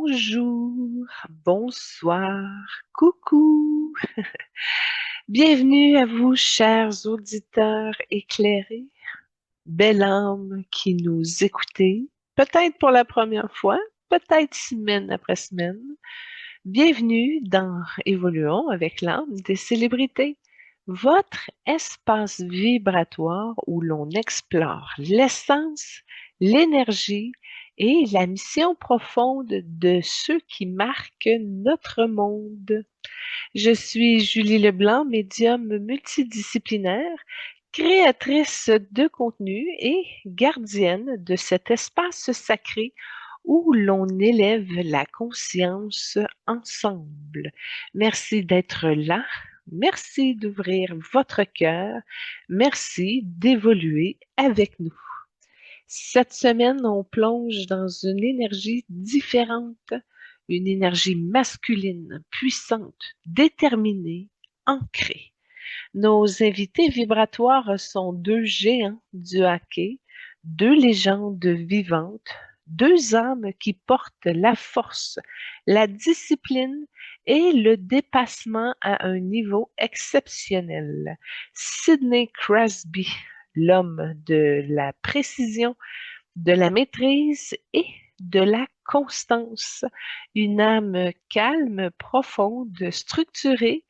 Bonjour, bonsoir, coucou. Bienvenue à vous, chers auditeurs éclairés, belle âme qui nous écoutez, peut-être pour la première fois, peut-être semaine après semaine. Bienvenue dans Évoluons avec l'âme des célébrités, votre espace vibratoire où l'on explore l'essence, l'énergie et la mission profonde de ceux qui marquent notre monde. Je suis Julie Leblanc, médium multidisciplinaire, créatrice de contenu et gardienne de cet espace sacré où l'on élève la conscience ensemble. Merci d'être là. Merci d'ouvrir votre cœur. Merci d'évoluer avec nous. Cette semaine, on plonge dans une énergie différente, une énergie masculine, puissante, déterminée, ancrée. Nos invités vibratoires sont deux géants du hockey, deux légendes vivantes, deux âmes qui portent la force, la discipline et le dépassement à un niveau exceptionnel. Sidney Crosby, l'homme de la précision, de la maîtrise et de la constance, une âme calme, profonde, structurée,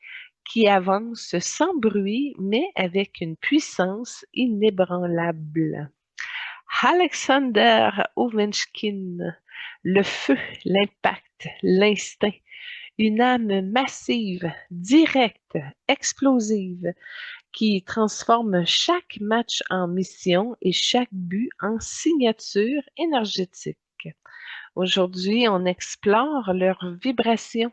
qui avance sans bruit, mais avec une puissance inébranlable. Alexander Ovechkin, le feu, l'impact, l'instinct, une âme massive, directe, explosive, qui transforme chaque match en mission et chaque but en signature énergétique. Aujourd'hui, on explore leurs vibrations,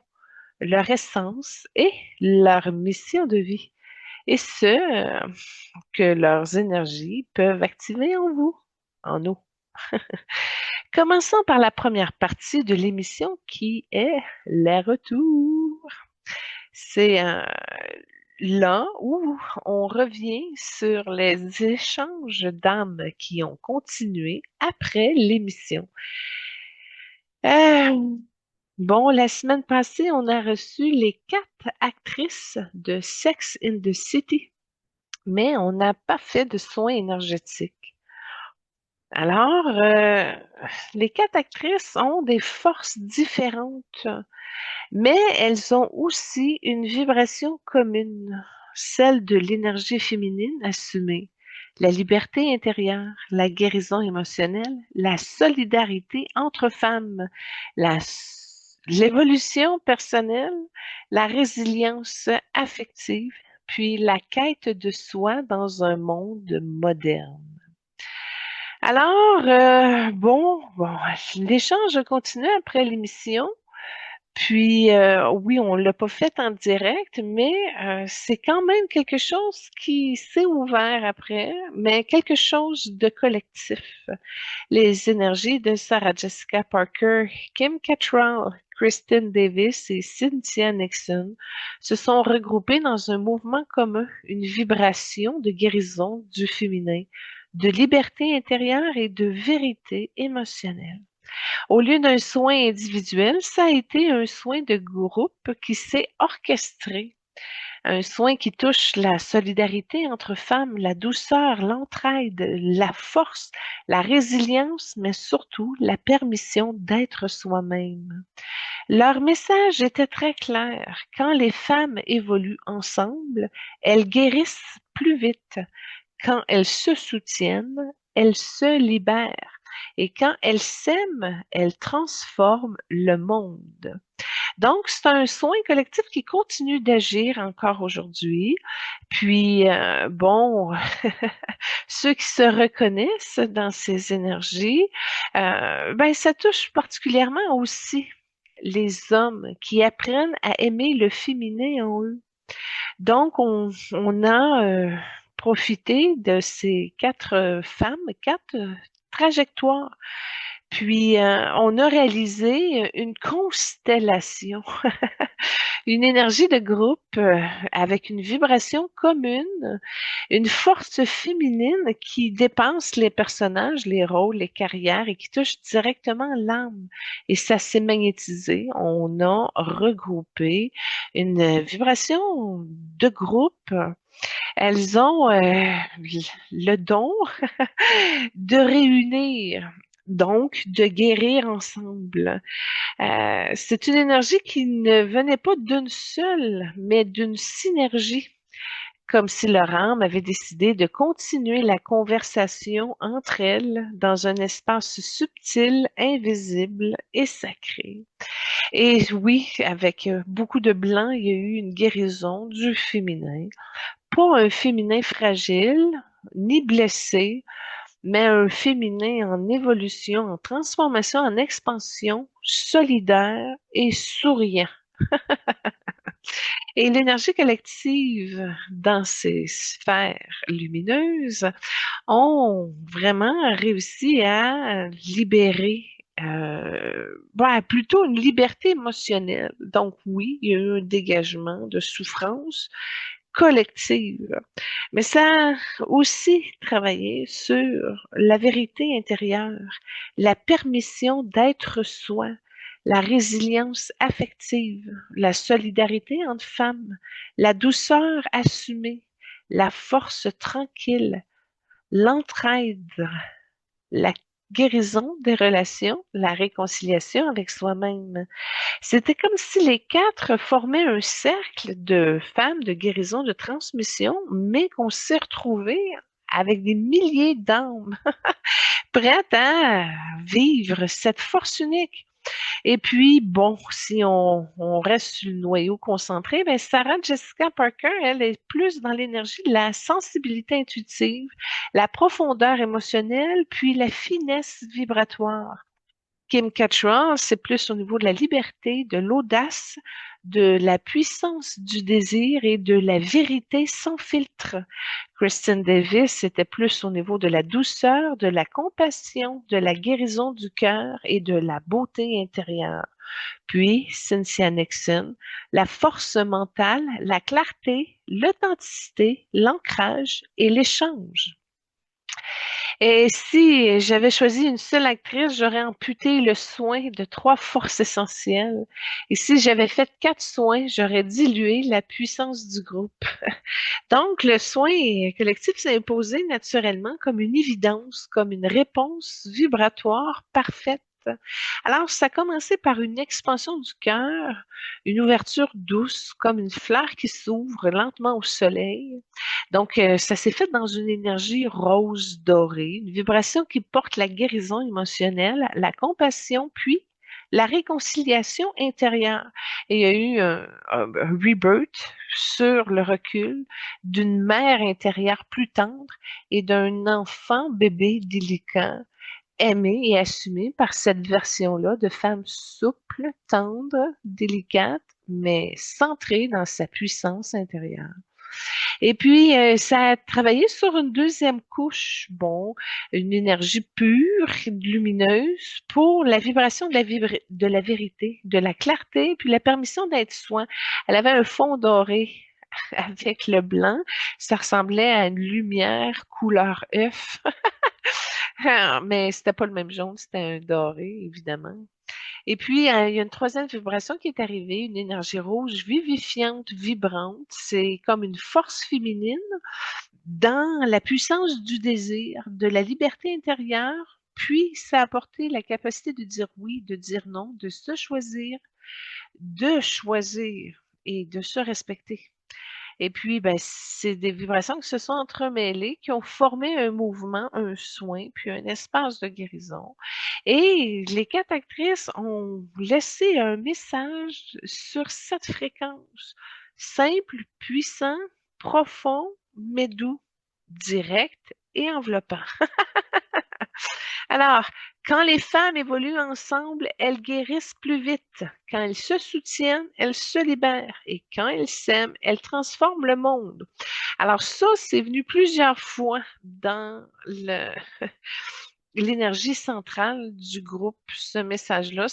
leur essence et leur mission de vie, et que leurs énergies peuvent activer en vous, en nous. Commençons par la première partie de l'émission qui est les retours. C'est là où on revient sur les échanges d'âmes qui ont continué après l'émission. Bon, la semaine passée, on a reçu les 4 actrices de Sex in the City, mais on n'a pas fait de soins énergétiques. Alors, les 4 actrices ont des forces différentes, mais elles ont aussi une vibration commune, celle de l'énergie féminine assumée, la liberté intérieure, la guérison émotionnelle, la solidarité entre femmes, l'évolution personnelle, la résilience affective, puis la quête de soi dans un monde moderne. Alors, bon, l'échange a continué après l'émission. Puis, oui, on l'a pas fait en direct, mais c'est quand même quelque chose qui s'est ouvert après, mais quelque chose de collectif. Les énergies de Sarah Jessica Parker, Kim Cattrall, Kristen Davis et Cynthia Nixon se sont regroupées dans un mouvement commun, une vibration de guérison du féminin, de liberté intérieure et de vérité émotionnelle. Au lieu d'un soin individuel, ça a été un soin de groupe qui s'est orchestré. Un soin qui touche la solidarité entre femmes, la douceur, l'entraide, la force, la résilience, mais surtout la permission d'être soi-même. Leur message était très clair. Quand les femmes évoluent ensemble, elles guérissent plus vite. Quand elles se soutiennent, elles se libèrent. Et quand elles s'aiment, elles transforment le monde. Donc, c'est un soin collectif qui continue d'agir encore aujourd'hui. Puis, bon, ceux qui se reconnaissent dans ces énergies, ben, ça touche particulièrement aussi les hommes qui apprennent à aimer le féminin en eux. Donc, on a profité de ces 4 femmes, 4 trajectoires. Puis, on a réalisé une constellation, une énergie de groupe avec une vibration commune, une force féminine qui dépasse les personnages, les rôles, les carrières et qui touche directement l'âme. Et ça s'est magnétisé. On a regroupé une vibration de groupe. Elles ont le don de réunir, donc de guérir ensemble. C'est une énergie qui ne venait pas d'une seule, mais d'une synergie, comme si leur âme avait décidé de continuer la conversation entre elles dans un espace subtil, invisible et sacré. Et oui, avec beaucoup de blanc, il y a eu une guérison du féminin. Pas un féminin fragile, ni blessé, mais un féminin en évolution, en transformation, en expansion, solidaire et souriant. Et l'énergie collective dans ces sphères lumineuses ont vraiment réussi à libérer, plutôt une liberté émotionnelle. Donc oui, il y a eu un dégagement de souffrance collective. Mais ça a aussi travaillé sur la vérité intérieure, la permission d'être soi, la résilience affective, la solidarité entre femmes, la douceur assumée, la force tranquille, l'entraide, la guérison des relations, la réconciliation avec soi-même. C'était comme si les quatre formaient un cercle de femmes de guérison, de transmission, mais qu'on s'est retrouvés avec des milliers d'âmes prêtes à vivre cette force unique. Et puis, bon, si on reste sur le noyau concentré, ben Sarah Jessica Parker, elle est plus dans l'énergie de la sensibilité intuitive, la profondeur émotionnelle, puis la finesse vibratoire. Kim Cattrall, c'est plus au niveau de la liberté, de l'audace, de la puissance du désir et de la vérité sans filtre. Kristen Davis, c'était plus au niveau de la douceur, de la compassion, de la guérison du cœur et de la beauté intérieure. Puis Cynthia Nixon, la force mentale, la clarté, l'authenticité, l'ancrage et l'échange. Et si j'avais choisi une seule actrice, j'aurais amputé le soin de trois forces essentielles. Et si j'avais fait quatre soins, j'aurais dilué la puissance du groupe. Donc, le soin collectif s'est imposé naturellement comme une évidence, comme une réponse vibratoire parfaite. Alors, ça a commencé par une expansion du cœur, une ouverture douce, comme une fleur qui s'ouvre lentement au soleil. Donc, ça s'est fait dans une énergie rose dorée, une vibration qui porte la guérison émotionnelle, la compassion, puis la réconciliation intérieure. Et il y a eu un rebirth sur le recul d'une mère intérieure plus tendre et d'un enfant bébé délicat, aimé et assumé par cette version-là de femme souple, tendre, délicate, mais centrée dans sa puissance intérieure. Et puis, ça a travaillé sur une deuxième couche, bon, une énergie pure, lumineuse, pour la vibration de de la vérité, de la clarté, puis la permission d'être soi. Elle avait un fond doré avec le blanc. Ça ressemblait à une lumière couleur œuf. Mais c'était pas le même jaune, c'était un doré, évidemment. Et puis, il y a une troisième vibration qui est arrivée, une énergie rouge vivifiante, vibrante. C'est comme une force féminine dans la puissance du désir, de la liberté intérieure. Puis, ça a apporté la capacité de dire oui, de dire non, de se choisir, de choisir et de se respecter. Et puis, ben, c'est des vibrations qui se sont entremêlées, qui ont formé un mouvement, un soin, puis un espace de guérison. Et les quatre actrices ont laissé un message sur cette fréquence. Simple, puissant, profond, mais doux, direct et enveloppant. Alors, quand les femmes évoluent ensemble, elles guérissent plus vite. Quand elles se soutiennent, elles se libèrent. Et quand elles s'aiment, elles transforment le monde. Alors ça, c'est venu plusieurs fois dans l'énergie centrale du groupe, ce message-là.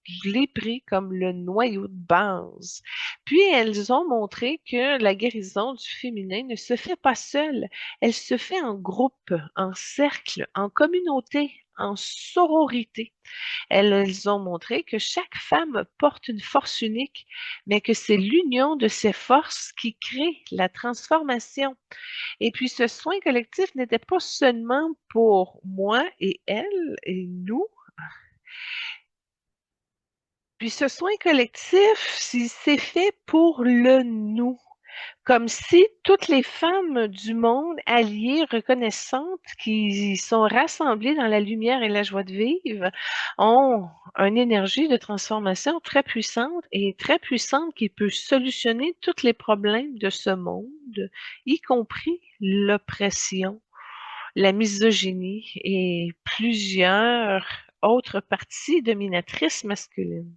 Je l'ai pris comme le noyau de base. Puis elles ont montré que la guérison du féminin ne se fait pas seule, elle se fait en groupe, en cercle, en communauté, en sororité. Elles ont montré que chaque femme porte une force unique, mais que c'est l'union de ces forces qui crée la transformation. Et puis ce soin collectif n'était pas seulement pour moi et elle et nous. Puis ce soin collectif, c'est fait pour le nous. Comme si toutes les femmes du monde alliées, reconnaissantes, qui sont rassemblées dans la lumière et la joie de vivre, ont une énergie de transformation très puissante et très puissante qui peut solutionner tous les problèmes de ce monde, y compris l'oppression, la misogynie et plusieurs autres parties dominatrices masculines.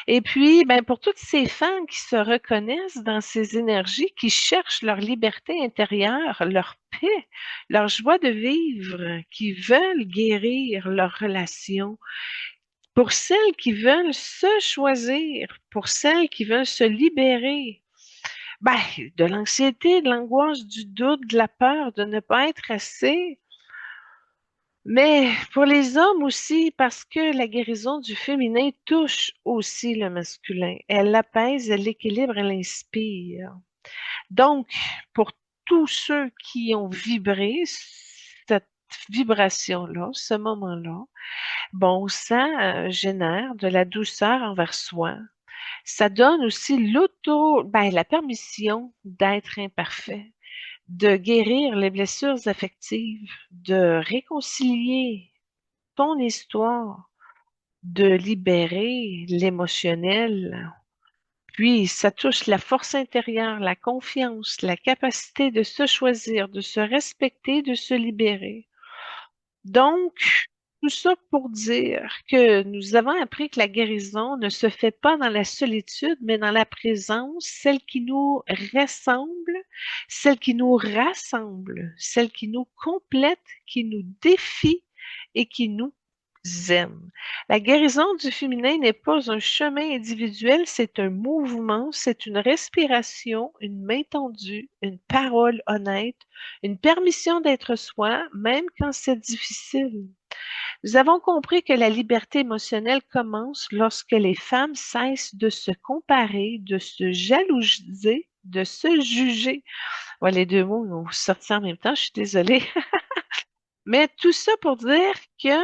Et puis, ben, pour toutes ces femmes qui se reconnaissent dans ces énergies, qui cherchent leur liberté intérieure, leur paix, leur joie de vivre, qui veulent guérir leurs relations, pour celles qui veulent se choisir, pour celles qui veulent se libérer, ben, de l'anxiété, de l'angoisse, du doute, de la peur de ne pas être assez, mais pour les hommes aussi, parce que la guérison du féminin touche aussi le masculin. Elle l'apaise, elle l'équilibre, elle l'inspire. Donc, pour tous ceux qui ont vibré cette vibration-là, ce moment-là, bon, ça génère de la douceur envers soi. Ça donne aussi la permission d'être imparfait, de guérir les blessures affectives, de réconcilier ton histoire, de libérer l'émotionnel. Puis, ça touche la force intérieure, la confiance, la capacité de se choisir, de se respecter, de se libérer. Donc, tout ça pour dire que nous avons appris que la guérison ne se fait pas dans la solitude, mais dans la présence, celle qui nous ressemble, celle qui nous rassemble, celle qui nous complète, qui nous défie et qui nous aime. La guérison du féminin n'est pas un chemin individuel, c'est un mouvement, c'est une respiration, une main tendue, une parole honnête, une permission d'être soi, même quand c'est difficile. Nous avons compris que la liberté émotionnelle commence lorsque les femmes cessent de se comparer, de se jalouser, de se juger. Ouais, les deux mots ont sorti en même temps, je suis désolée. Mais tout ça pour dire que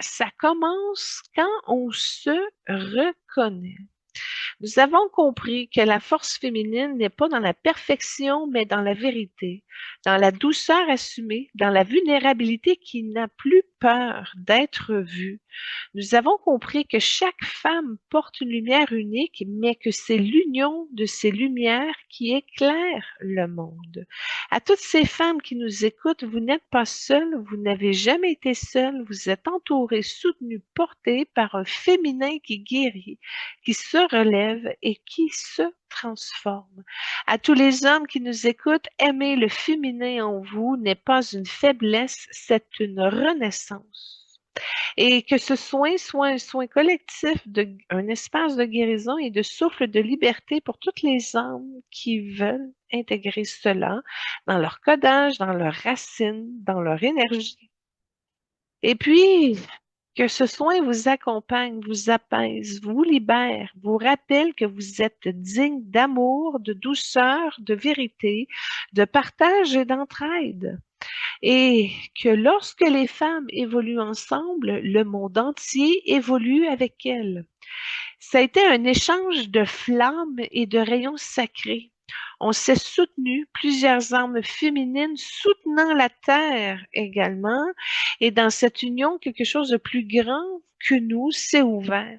ça commence quand on se reconnaît. Nous avons compris que la force féminine n'est pas dans la perfection, mais dans la vérité, dans la douceur assumée, dans la vulnérabilité qui n'a plus peur d'être vue. Nous avons compris que chaque femme porte une lumière unique, mais que c'est l'union de ces lumières qui éclaire le monde. À toutes ces femmes qui nous écoutent, vous n'êtes pas seules, vous n'avez jamais été seules, vous êtes entourées, soutenues, portées par un féminin qui guérit, qui se relève et qui se transforme. À tous les hommes qui nous écoutent, aimer le féminin en vous n'est pas une faiblesse, c'est une renaissance. Et que ce soin soit un soin collectif, un espace de guérison et de souffle de liberté pour toutes les âmes qui veulent intégrer cela dans leur codage, dans leurs racines, dans leur énergie. Et puis, que ce soin vous accompagne, vous apaise, vous libère, vous rappelle que vous êtes digne d'amour, de douceur, de vérité, de partage et d'entraide. Et que lorsque les femmes évoluent ensemble, le monde entier évolue avec elles. Ça a été un échange de flammes et de rayons sacrés. On s'est soutenu, plusieurs âmes féminines soutenant la terre également, et dans cette union, quelque chose de plus grand que nous s'est ouvert.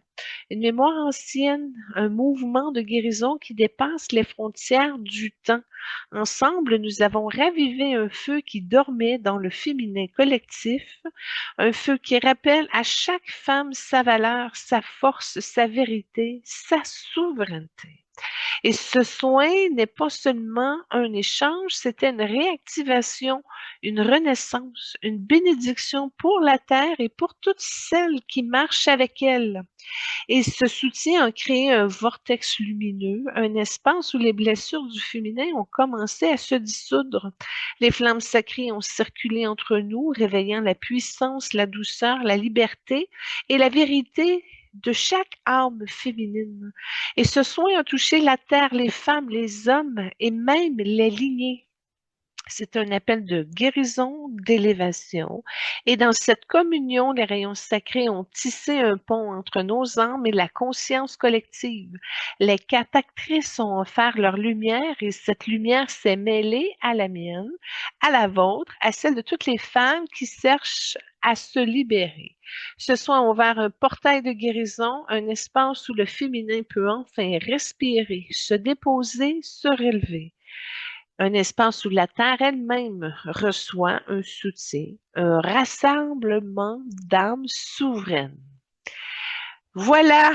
Une mémoire ancienne, un mouvement de guérison qui dépasse les frontières du temps. Ensemble, nous avons ravivé un feu qui dormait dans le féminin collectif, un feu qui rappelle à chaque femme sa valeur, sa force, sa vérité, sa souveraineté. Et ce soin n'est pas seulement un échange, c'était une réactivation, une renaissance, une bénédiction pour la terre et pour toutes celles qui marchent avec elle. Et ce soutien a créé un vortex lumineux, un espace où les blessures du féminin ont commencé à se dissoudre. Les flammes sacrées ont circulé entre nous, réveillant la puissance, la douceur, la liberté et la vérité de chaque âme féminine. Et ce soin a touché la terre, les femmes, les hommes et même les lignées. C'est un appel de guérison, d'élévation. Et dans cette communion, les rayons sacrés ont tissé un pont entre nos âmes et la conscience collective. Les quatre actrices ont offert leur lumière et cette lumière s'est mêlée à la mienne, à la vôtre, à celle de toutes les femmes qui cherchent à se libérer. Ce soir, a ouvert un portail de guérison, un espace où le féminin peut enfin respirer, se déposer, se relever. Un espace où la Terre elle-même reçoit un soutien, un rassemblement d'âmes souveraines. Voilà,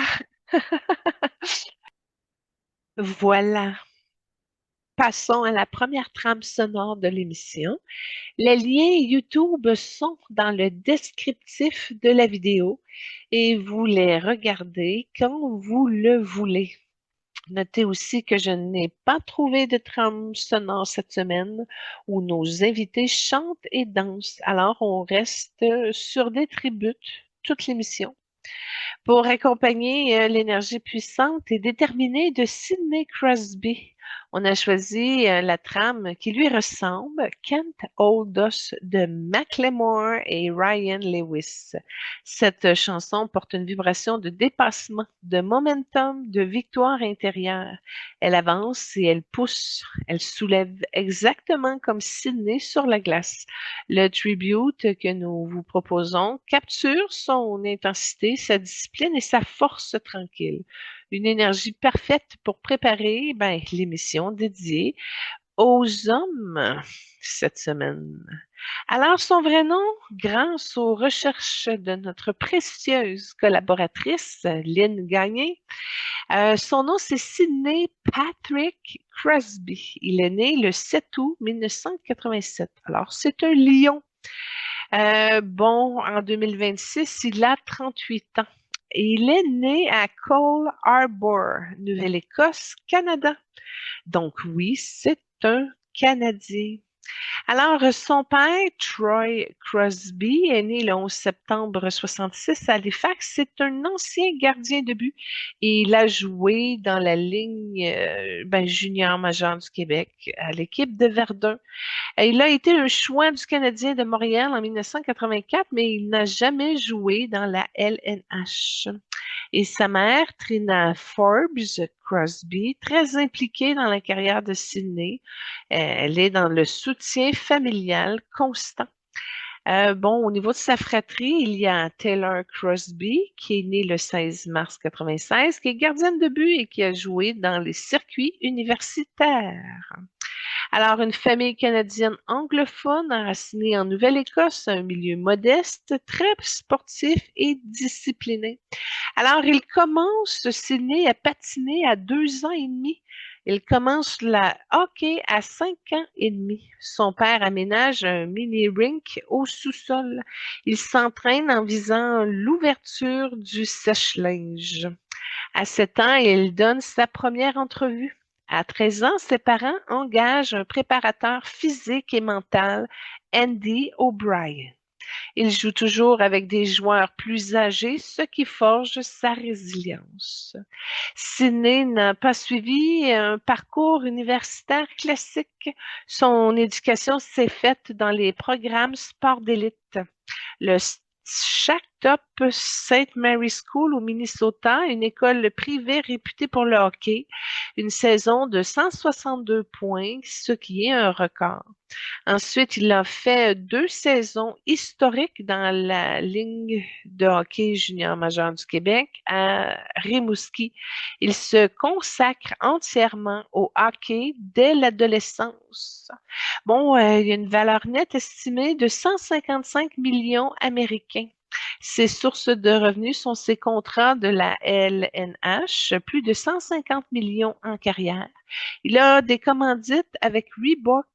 voilà. Passons à la première trame sonore de l'émission. Les liens YouTube sont dans le descriptif de la vidéo et vous les regardez quand vous le voulez. Notez aussi que je n'ai pas trouvé de trame sonore cette semaine où nos invités chantent et dansent. Alors, on reste sur des tributes toute l'émission. Pour accompagner l'énergie puissante et déterminée de Sidney Crosby, on a choisi la trame qui lui ressemble, Can't Hold Us de Macklemore et Ryan Lewis. Cette chanson porte une vibration de dépassement, de momentum, de victoire intérieure. Elle avance et elle pousse, elle soulève exactement comme Sidney sur la glace. Le tribute que nous vous proposons capture son intensité, sa discipline et sa force tranquille. Une énergie parfaite pour préparer l'émission dédiée aux hommes cette semaine. Alors, son vrai nom, grâce aux recherches de notre précieuse collaboratrice, Lynn Gagné, son nom, c'est Sidney Patrick Crosby. Il est né le 7 août 1987. Alors, c'est un lion. En 2026, il a 38 ans. Et il est né à Cole Harbour, Nouvelle-Écosse, Canada. Donc oui, c'est un Canadien. Alors, son père, Troy Crosby, est né le 11 septembre 66 à Halifax. C'est un ancien gardien de but et il a joué dans la ligne junior majeure du Québec à l'équipe de Verdun. Il a été un choix du Canadien de Montréal en 1984, mais il n'a jamais joué dans la LNH. Et sa mère, Trina Forbes Crosby, très impliquée dans la carrière de Sidney, elle est dans le soutien familial constant. Au niveau de sa fratrie, il y a Taylor Crosby, qui est née le 16 mars 96, qui est gardienne de but et qui a joué dans les circuits universitaires. Alors, une famille canadienne anglophone enracinée en Nouvelle-Écosse, un milieu modeste, très sportif et discipliné. Alors, il commence, Sidney, à patiner à 2 ans et demi. Il commence le hockey à 5 ans et demi. Son père aménage un mini-rink au sous-sol. Il s'entraîne en visant l'ouverture du sèche-linge. À 7 ans, il donne sa première entrevue. À 13 ans, ses parents engagent un préparateur physique et mental, Andy O'Brien. Il joue toujours avec des joueurs plus âgés, ce qui forge sa résilience. Sidney n'a pas suivi un parcours universitaire classique. Son éducation s'est faite dans les programmes sport d'élite. Le Shaktop St. Mary's School au Minnesota, une école privée réputée pour le hockey, une saison de 162 points, ce qui est un record. Ensuite, il a fait 2 saisons historiques dans la Ligue de hockey junior majeur du Québec à Rimouski. Il se consacre entièrement au hockey dès l'adolescence. Il y a une valeur nette estimée de 155 millions américains. Ses sources de revenus sont ses contrats de la LNH, plus de 150 millions en carrière. Il a des commandites avec Reebok,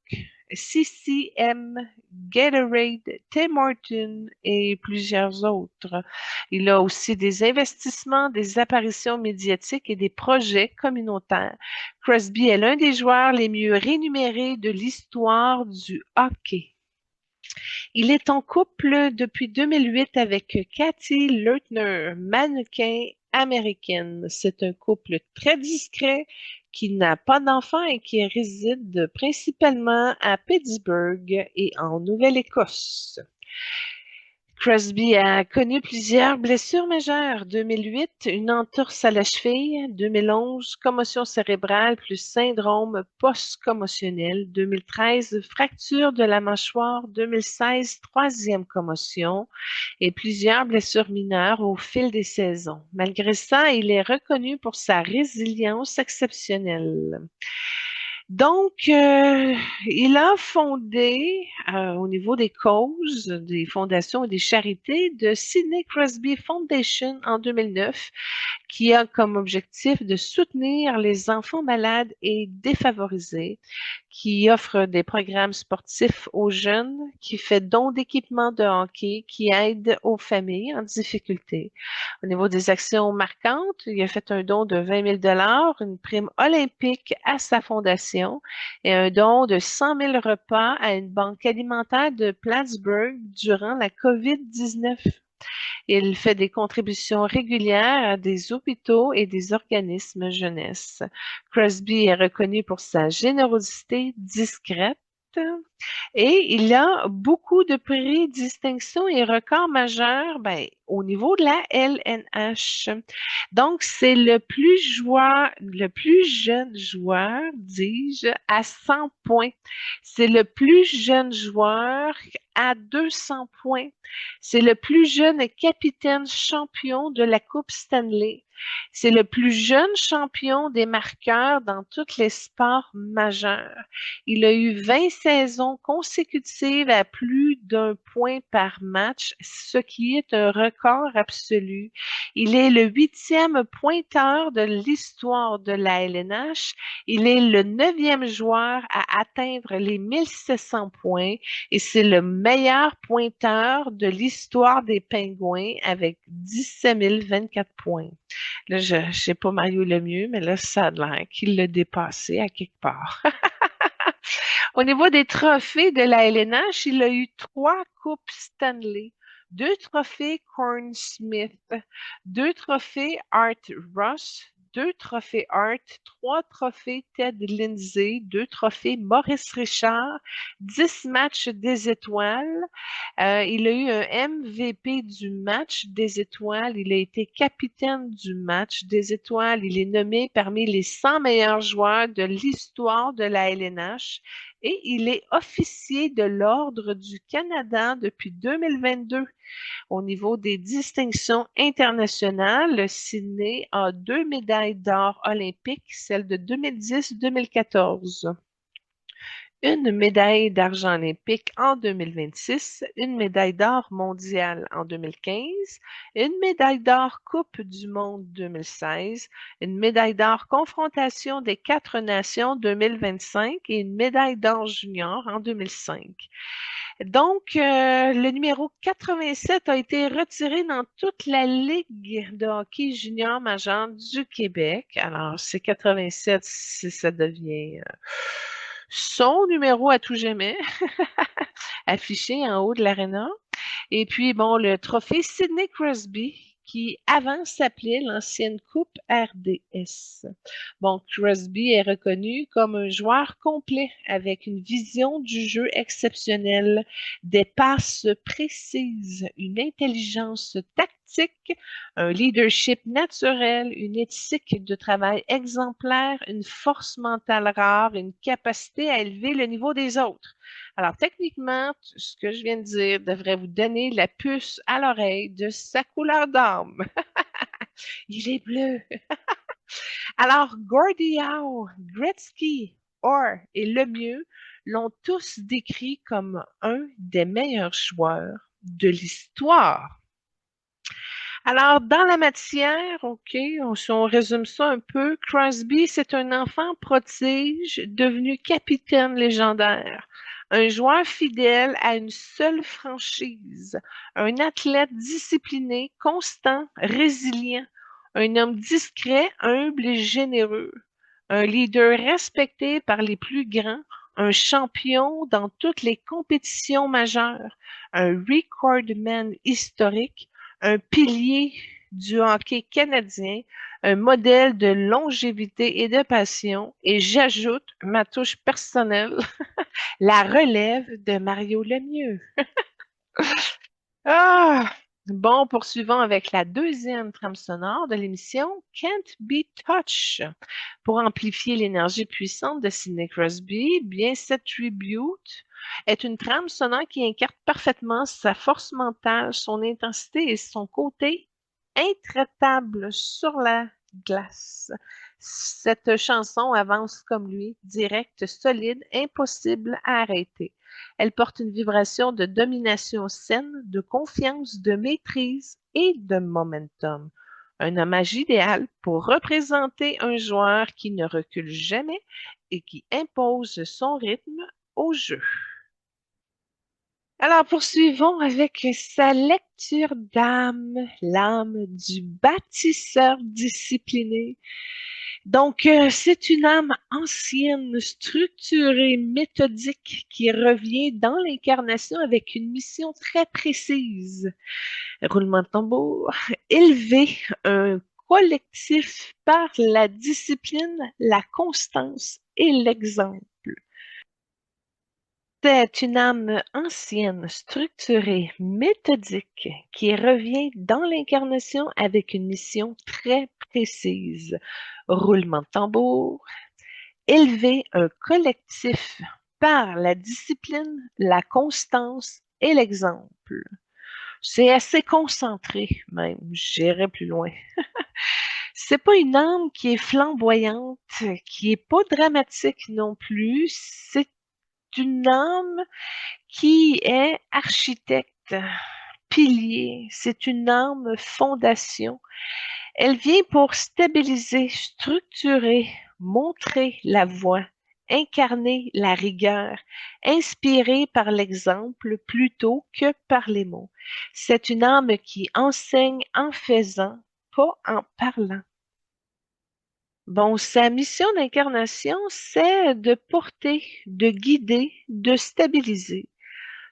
CCM, Gatorade, Tim Hortons et plusieurs autres. Il a aussi des investissements, des apparitions médiatiques et des projets communautaires. Crosby est l'un des joueurs les mieux rémunérés de l'histoire du hockey. Il est en couple depuis 2008 avec Kathy Leutner, mannequin américaine. C'est un couple très discret qui n'a pas d'enfants et qui réside principalement à Pittsburgh et en Nouvelle-Écosse. Crosby a connu plusieurs blessures majeures. 2008, une entorse à la cheville. 2011, commotion cérébrale plus syndrome post-commotionnel. 2013, fracture de la mâchoire. 2016, troisième commotion et plusieurs blessures mineures au fil des saisons. Malgré ça, il est reconnu pour sa résilience exceptionnelle. Donc, il a fondé, au niveau des causes, des fondations et des charités, de Sidney Crosby Foundation en 2009, qui a comme objectif de soutenir les enfants malades et défavorisés, qui offre des programmes sportifs aux jeunes, qui fait don d'équipements de hockey, qui aide aux familles en difficulté. Au niveau des actions marquantes, il a fait un don de 20 000 $, une prime olympique à sa fondation et un don de 100 000 repas à une banque alimentaire de Plattsburgh durant la COVID-19. Il fait des contributions régulières à des hôpitaux et des organismes jeunesse. Crosby est reconnu pour sa générosité discrète et il a beaucoup de prix, distinctions et records majeurs au niveau de la LNH. Donc, c'est le plus jeune joueur, dis-je, à 100 points. C'est le plus jeune joueur à 200 points. C'est le plus jeune capitaine champion de la Coupe Stanley. C'est le plus jeune champion des marqueurs dans tous les sports majeurs. Il a eu 20 saisons consécutives à plus d'un point par match, ce qui est un record absolu. Il est le 8e pointeur de l'histoire de la LNH. Il est le 9e joueur à atteindre les 1700 points et c'est le meilleur pointeur de l'histoire des Pingouins avec 17 024 points. Là, je ne sais pas Mario Lemieux, mais là, ça a l'air qu'il l'a dépassé à quelque part. Au niveau des trophées de la LNH, il a eu 3 Coupes Stanley, 2 trophées Conn Smythe, 2 trophées Art Ross, 2 trophées Hart, 3 trophées Ted Lindsay, 2 trophées Maurice Richard, 10 matchs des étoiles. Il a eu un MVP du match des étoiles. Il a été capitaine du match des étoiles. Il est nommé parmi les 100 meilleurs joueurs de l'histoire de la LNH et il est officier de l'Ordre du Canada depuis 2022. Au niveau des distinctions internationales, Sydney a 2 médailles d'or olympiques, celle de 2010-2014. Une médaille d'argent olympique en 2026, une médaille d'or mondiale en 2015, une médaille d'or Coupe du monde 2016, une médaille d'or confrontation des 4 nations 2025 et une médaille d'or junior en 2005. Donc, le numéro 87 a été retiré dans toute la Ligue de hockey junior majeur du Québec. Alors, c'est 87 si ça devient son numéro à tout jamais, affiché en haut de l'aréna. Et puis, bon, le trophée Sidney Crosby, qui avant s'appelait l'ancienne Coupe RDS. Bon, Crosby est reconnu comme un joueur complet avec une vision du jeu exceptionnelle, des passes précises, une intelligence tactique, un leadership naturel, une éthique de travail exemplaire, une force mentale rare, une capacité à élever le niveau des autres. Alors, techniquement, ce que je viens de dire devrait vous donner la puce à l'oreille de sa couleur d'âme. Il est bleu. Alors, Gordie Howe, Gretzky, Orr et Lemieux l'ont tous décrit comme un des meilleurs joueurs de l'histoire. Alors, dans la matière, OK, si on résume ça un peu, Crosby, c'est un enfant prodige devenu capitaine légendaire, un joueur fidèle à une seule franchise, un athlète discipliné, constant, résilient, un homme discret, humble et généreux, un leader respecté par les plus grands, un champion dans toutes les compétitions majeures, un recordman historique, un pilier du hockey canadien, un modèle de longévité et de passion, et j'ajoute ma touche personnelle, la relève de Mario Lemieux. Ah! Bon, poursuivons avec la deuxième trame sonore de l'émission Can't Be Touched. Pour amplifier l'énergie puissante de Sidney Crosby, bien cette tribute est une trame sonore qui incarne parfaitement sa force mentale, son intensité et son côté intraitable sur la glace. Cette chanson avance comme lui, directe, solide, impossible à arrêter. Elle porte une vibration de domination saine, de confiance, de maîtrise et de momentum. Un hommage idéal pour représenter un joueur qui ne recule jamais et qui impose son rythme au jeu. Alors, poursuivons avec sa lecture d'âme, l'âme du bâtisseur discipliné. Donc, c'est une âme ancienne, structurée, méthodique, qui revient dans l'incarnation avec une mission très précise. Roulement de tambour. Élever un collectif par la discipline, la constance et l'exemple. C'est une âme ancienne, structurée, méthodique, qui revient dans l'incarnation avec une mission très précise. Roulement de tambour. Élever un collectif par la discipline, la constance et l'exemple. C'est assez concentré, même. J'irai plus loin. C'est pas une âme qui est flamboyante, qui est pas dramatique non plus. C'est une âme qui est architecte, pilier. C'est une âme fondation. Elle vient pour stabiliser, structurer, montrer la voie, incarner la rigueur, inspirer par l'exemple plutôt que par les mots. C'est une âme qui enseigne en faisant, pas en parlant. Bon, sa mission d'incarnation, c'est de porter, de guider, de stabiliser.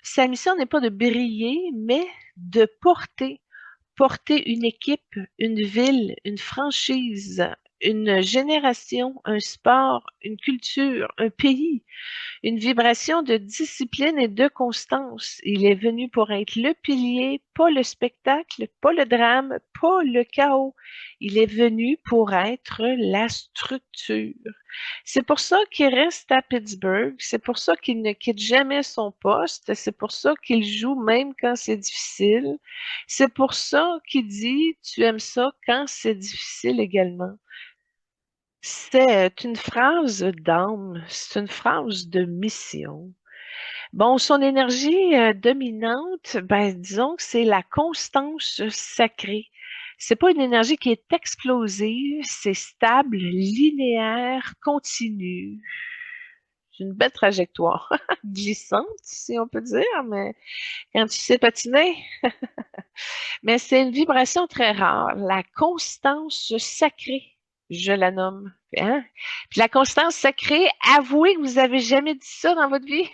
Sa mission n'est pas de briller, mais de porter. Porter une équipe, une ville, une franchise, une génération, un sport, une culture, un pays, une vibration de discipline et de constance. Il est venu pour être le pilier, pas le spectacle, pas le drame, pas le chaos. Il est venu pour être la structure. C'est pour ça qu'il reste à Pittsburgh, c'est pour ça qu'il ne quitte jamais son poste, c'est pour ça qu'il joue même quand c'est difficile, c'est pour ça qu'il dit tu aimes ça quand c'est difficile également. C'est une phrase d'âme, c'est une phrase de mission. Bon, son énergie dominante, ben, disons que c'est la constance sacrée. C'est pas une énergie qui est explosive, c'est stable, linéaire, continue. C'est une belle trajectoire, glissante, si on peut dire, mais quand tu sais patiner, mais c'est une vibration très rare, la constance sacrée, je la nomme. Hein? Puis la constance sacrée, avouez que vous avez jamais dit ça dans votre vie.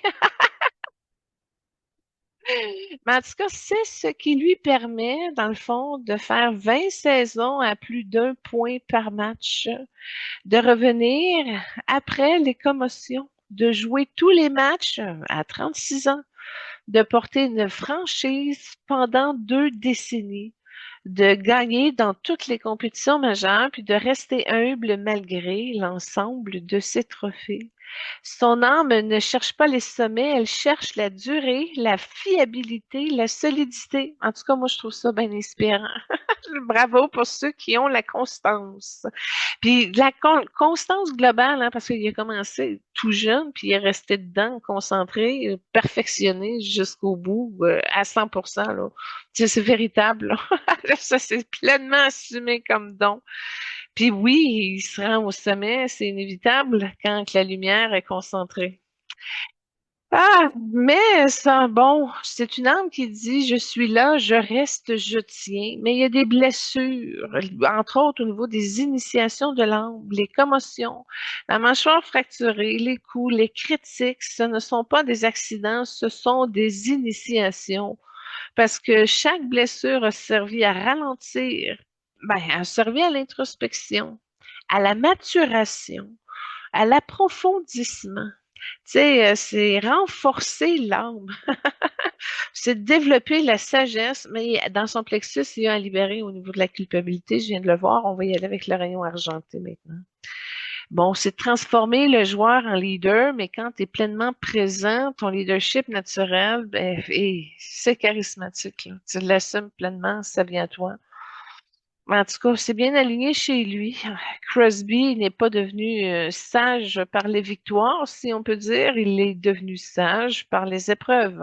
Mais en tout cas, c'est ce qui lui permet, dans le fond, de faire 20 saisons à plus d'un point par match, de revenir après les commotions, de jouer tous les matchs à 36 ans, de porter une franchise pendant 2 décennies, de gagner dans toutes les compétitions majeures, puis de rester humble malgré l'ensemble de ses trophées. Son âme ne cherche pas les sommets, elle cherche la durée, la fiabilité, la solidité. En tout cas, moi, je trouve ça bien inspirant. Bravo pour ceux qui ont la constance. Puis la constance globale, hein, parce qu'il a commencé tout jeune, puis il est resté dedans, concentré, perfectionné jusqu'au bout, à 100%, là. Tu sais, c'est véritable, là. Ça, c'est pleinement assumé comme don. Puis oui, il se rend au sommet, c'est inévitable quand la lumière est concentrée. Ah, mais ça, bon, c'est une âme qui dit, je suis là, je reste, je tiens. Mais il y a des blessures, entre autres au niveau des initiations de l'âme, les commotions, la mâchoire fracturée, les coups, les critiques, ce ne sont pas des accidents, ce sont des initiations. Parce que chaque blessure a servi à ralentir, ben, a servi à l'introspection, à la maturation, à l'approfondissement. Tu sais, c'est renforcer l'âme, c'est développer la sagesse, mais dans son plexus, il y a à libérer au niveau de la culpabilité. Je viens de le voir, on va y aller avec le rayon argenté maintenant. Bon, c'est transformer le joueur en leader, mais quand tu es pleinement présent, ton leadership naturel, ben, c'est charismatique, là. Tu l'assumes pleinement, ça vient à toi. En tout cas, c'est bien aligné chez lui. Crosby n'est pas devenu sage par les victoires, si on peut dire. Il est devenu sage par les épreuves.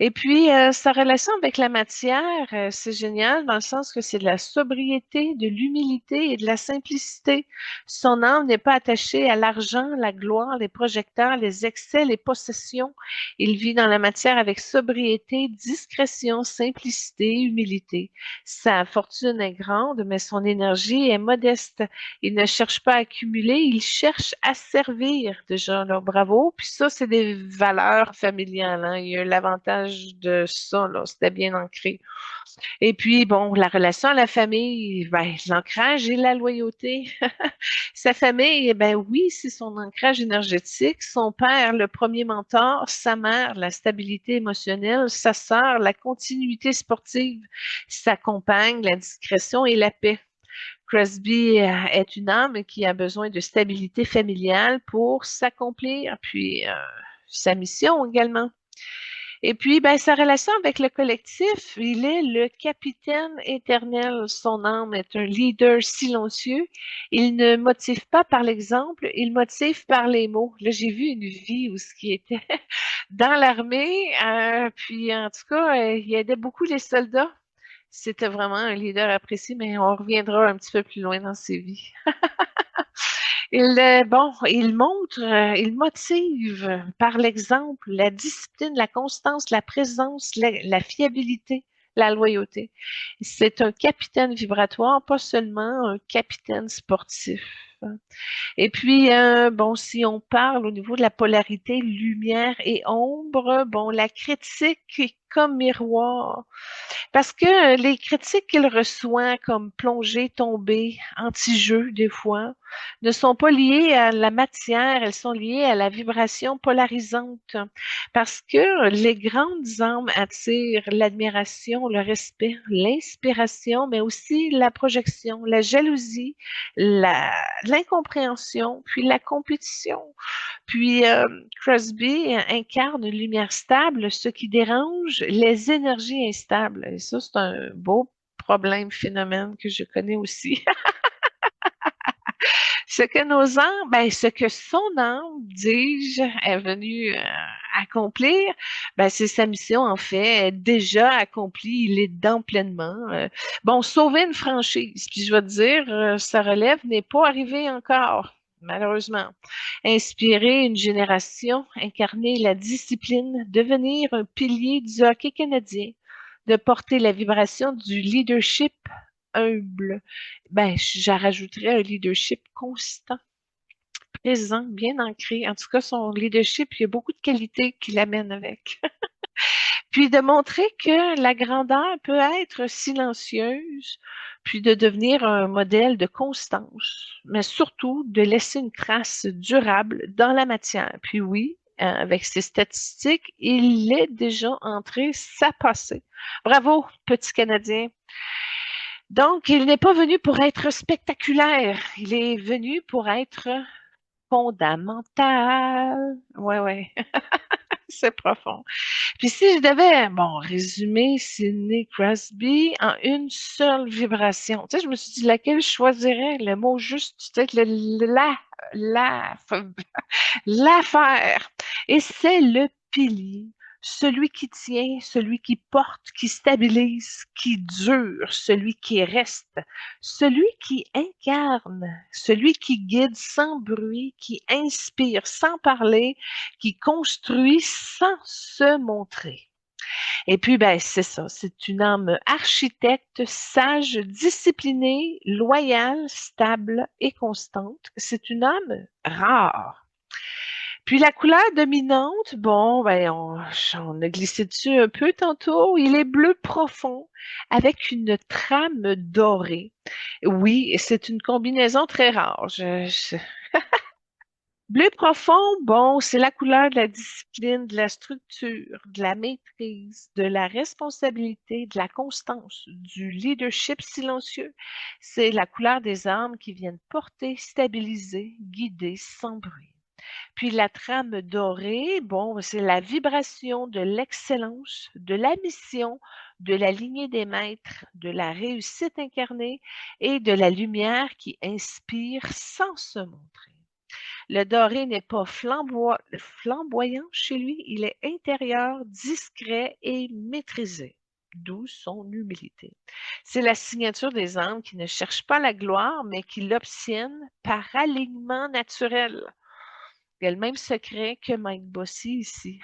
Et puis, sa relation avec la matière, c'est génial dans le sens que c'est de la sobriété, de l'humilité et de la simplicité. Son âme n'est pas attachée à l'argent, la gloire, les projecteurs, les excès, les possessions. Il vit dans la matière avec sobriété, discrétion, simplicité, humilité. Sa fortune est grande, mais son énergie est modeste. Il ne cherche pas à accumuler, il cherche à servir déjà. Là, bravo. Puis ça, c'est des valeurs familiales, hein. Il y a l'avantage de ça, là. C'était bien ancré. Et puis, bon, la relation à la famille, ben, l'ancrage et la loyauté. Sa famille, eh ben oui, c'est son ancrage énergétique. Son père, le premier mentor, sa mère, la stabilité émotionnelle, sa sœur, la continuité sportive, sa compagne, la discrétion et la paix. Crosby est une âme qui a besoin de stabilité familiale pour s'accomplir, puis sa mission également. Et puis, ben, sa relation avec le collectif, il est le capitaine éternel. Son âme est un leader silencieux. Il ne motive pas par l'exemple, il motive par les mots. Là, j'ai vu une vie où ce qui était dans l'armée, puis en tout cas, il aidait beaucoup les soldats. C'était vraiment un leader apprécié, mais on reviendra un petit peu plus loin dans ses vies. Bon, il montre, il motive par l'exemple, la discipline, la constance, la présence, la fiabilité, la loyauté. C'est un capitaine vibratoire, pas seulement un capitaine sportif. Et puis, bon, si on parle au niveau de la polarité lumière et ombre, bon, la critique est comme miroir. Parce que les critiques qu'il reçoit comme plongée, tombée, anti-jeu des fois, ne sont pas liées à la matière, elles sont liées à la vibration polarisante. Parce que les grandes âmes attirent l'admiration, le respect, l'inspiration, mais aussi la projection, la jalousie, l'incompréhension, puis la compétition. Puis Crosby incarne une lumière stable, ce qui dérange les énergies instables. Et ça, c'est un beau problème, phénomène que je connais aussi. Ce que nos âmes, ben, ce que son âme, dis-je, est venue accomplir, ben, c'est sa mission, en fait, est déjà accomplie, il est dedans pleinement. Bon, sauver une franchise, puis je vais te dire, sa relève n'est pas arrivée encore. Malheureusement. Inspirer une génération, incarner la discipline, devenir un pilier du hockey canadien, de porter la vibration du leadership humble. Ben, j'en rajouterais un leadership constant, présent, bien ancré. En tout cas, son leadership, il y a beaucoup de qualités qu'il amène avec. Puis de montrer que la grandeur peut être silencieuse, puis de devenir un modèle de constance, mais surtout de laisser une trace durable dans la matière. Puis oui, avec ses statistiques, il est déjà entré sa passé. Bravo, petit Canadien. Donc, il n'est pas venu pour être spectaculaire, il est venu pour être fondamentale. Ouais, ouais, c'est profond. Puis si je devais, bon, résumer Sidney Crosby en une seule vibration, tu sais, je me suis dit laquelle je choisirais, le mot juste, peut-être la, l'affaire. Et c'est le pilier, celui qui tient, celui qui porte, qui stabilise, qui dure, celui qui reste, celui qui incarne, celui qui guide sans bruit, qui inspire sans parler, qui construit sans se montrer. Et puis, ben, c'est ça, c'est une âme architecte, sage, disciplinée, loyale, stable et constante. C'est une âme rare. Puis la couleur dominante, bon, ben, on a glissé dessus un peu tantôt. Il est bleu profond avec une trame dorée. Oui, c'est une combinaison très rare. Bleu profond, bon, c'est la couleur de la discipline, de la structure, de la maîtrise, de la responsabilité, de la constance, du leadership silencieux. C'est la couleur des âmes qui viennent porter, stabiliser, guider sans bruit. Puis la trame dorée, bon, c'est la vibration de l'excellence, de la mission, de la lignée des maîtres, de la réussite incarnée et de la lumière qui inspire sans se montrer. Le doré n'est pas flamboyant chez lui, il est intérieur, discret et maîtrisé, d'où son humilité. C'est la signature des âmes qui ne cherchent pas la gloire, mais qui l'obtiennent par alignement naturel. Il y a le même secret que Mike Bossy ici.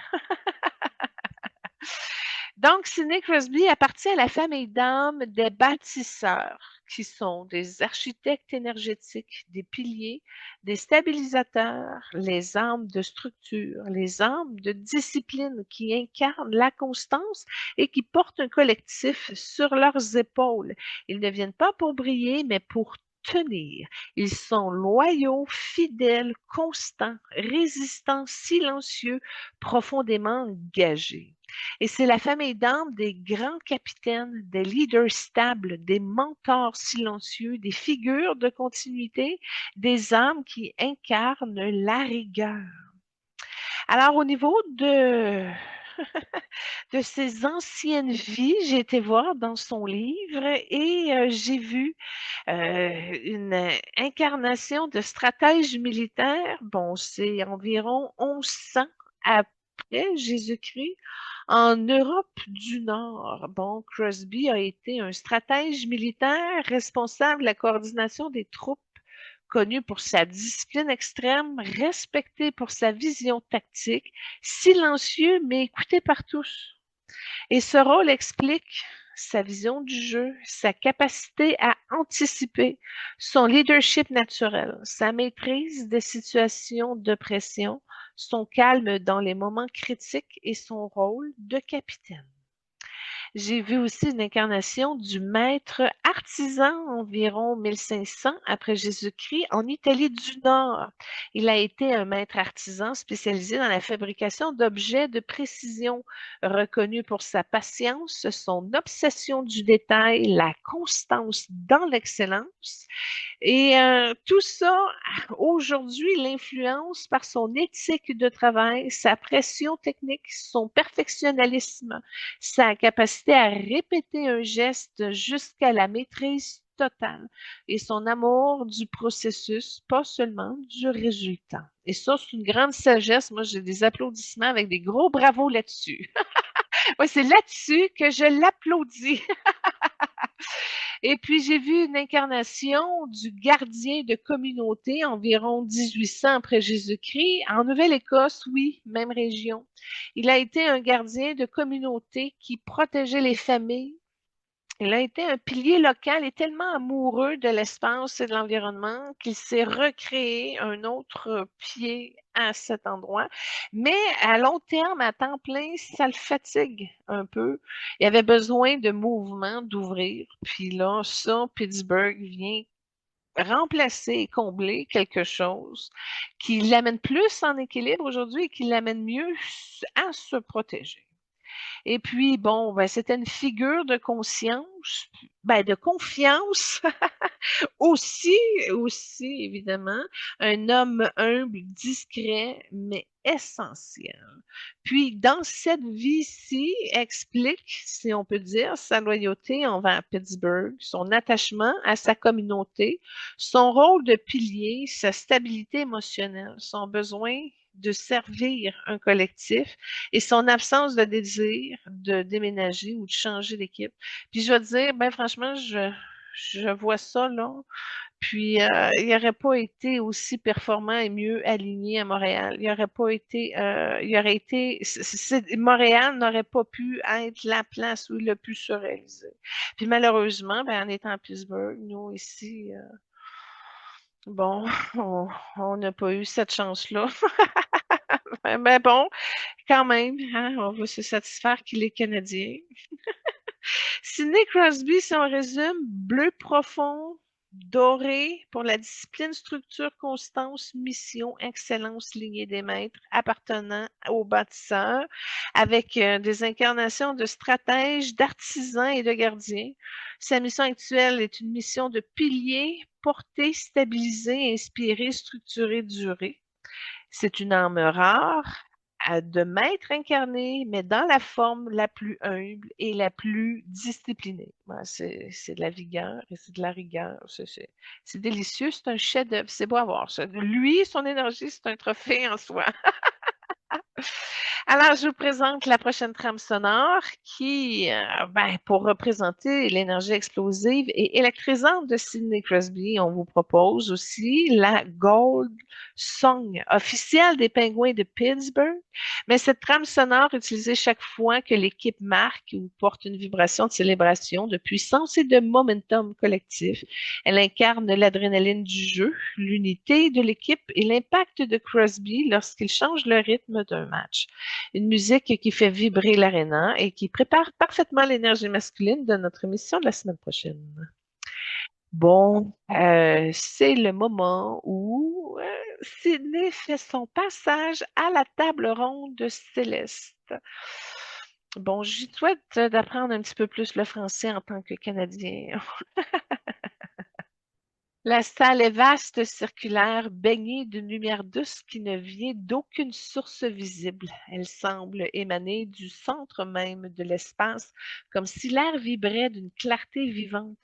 Donc, Sidney Crosby appartient à la famille d'âmes des bâtisseurs, qui sont des architectes énergétiques, des piliers, des stabilisateurs, les âmes de structure, les âmes de discipline qui incarnent la constance et qui portent un collectif sur leurs épaules. Ils ne viennent pas pour briller, mais pour tenir. Ils sont loyaux, fidèles, constants, résistants, silencieux, profondément engagés. Et c'est la famille d'âmes des grands capitaines, des leaders stables, des mentors silencieux, des figures de continuité, des âmes qui incarnent la rigueur. Alors, au niveau de ses anciennes vies, j'ai été voir dans son livre et j'ai vu une incarnation de stratège militaire. Bon, c'est environ 1100 après Jésus-Christ en Europe du Nord. Bon, Crosby a été un stratège militaire responsable de la coordination des troupes, connu pour sa discipline extrême, respecté pour sa vision tactique, silencieux mais écouté par tous. Et ce rôle explique sa vision du jeu, sa capacité à anticiper, son leadership naturel, sa maîtrise des situations de pression, son calme dans les moments critiques et son rôle de capitaine. J'ai vu aussi une incarnation du maître artisan environ 1500 après Jésus-Christ en Italie du Nord. Il a été un maître artisan spécialisé dans la fabrication d'objets de précision, reconnu pour sa patience, son obsession du détail, la constance dans l'excellence. Et tout ça, aujourd'hui, l'influence par son éthique de travail, sa pression technique, son perfectionnalisme, sa capacité à répéter un geste jusqu'à la maîtrise totale et son amour du processus, pas seulement du résultat. Et ça, c'est une grande sagesse. Moi, j'ai des applaudissements avec des gros bravos là-dessus. Ouais, c'est là-dessus que je l'applaudis. Et puis, j'ai vu une incarnation du gardien de communauté environ 1800 après Jésus-Christ. En Nouvelle-Écosse, oui, même région. Il a été un gardien de communauté qui protégeait les familles. Il a été un pilier local et tellement amoureux de l'espace et de l'environnement qu'il s'est recréé un autre pied à cet endroit. Mais à long terme, à temps plein, ça le fatigue un peu. Il avait besoin de mouvement, d'ouvrir. Puis là, ça, Pittsburgh vient remplacer et combler quelque chose qui l'amène plus en équilibre aujourd'hui et qui l'amène mieux à se protéger. Et puis, bon, ben, c'était une figure de conscience, ben, de confiance aussi, aussi, évidemment, un homme humble, discret, mais essentiel. Puis, dans cette vie-ci, explique, si on peut dire, sa loyauté envers Pittsburgh, son attachement à sa communauté, son rôle de pilier, sa stabilité émotionnelle, son besoin de servir un collectif et son absence de désir de déménager ou de changer d'équipe. Puis je vais te dire, ben franchement, je vois ça là, puis il n'aurait pas été aussi performant et mieux aligné à Montréal. Il n'aurait pas été, il aurait été, Montréal n'aurait pas pu être la place où il a pu se réaliser. Puis malheureusement, ben, en étant à Pittsburgh, nous ici, bon, on n'a pas eu cette chance-là. Mais bon, quand même, hein, on va se satisfaire qu'il est Canadien. Sidney Crosby, si on résume, bleu profond, doré pour la discipline, structure, constance, mission, excellence, lignée des maîtres, appartenant aux bâtisseurs, avec des incarnations de stratèges, d'artisans et de gardiens. Sa mission actuelle est une mission de pilier, porter, stabiliser, inspirer, structurer, durer. C'est une âme rare, de maître incarné, mais dans la forme la plus humble et la plus disciplinée. Ouais, c'est de la vigueur et c'est de la rigueur. C'est délicieux, c'est un chef-d'œuvre, c'est beau à voir ça. Lui, son énergie, c'est un trophée en soi. Alors, je vous présente la prochaine trame sonore qui, ben, pour représenter l'énergie explosive et électrisante de Sidney Crosby, on vous propose aussi la Gold Song, officielle des Pingouins de Pittsburgh. Mais cette trame sonore utilisée chaque fois que l'équipe marque ou porte une vibration de célébration, de puissance et de momentum collectif. Elle incarne l'adrénaline du jeu, l'unité de l'équipe et l'impact de Crosby lorsqu'il change le rythme d'un match. Une musique qui fait vibrer l'aréna et qui prépare parfaitement l'énergie masculine de notre émission de la semaine prochaine. Bon, c'est le moment où Sydney fait son passage à la table ronde de Céleste. Bon, j'y souhaite d'apprendre un petit peu plus le français en tant que Canadien. La salle est vaste, circulaire, baignée d'une lumière douce qui ne vient d'aucune source visible. Elle semble émaner du centre même de l'espace, comme si l'air vibrait d'une clarté vivante.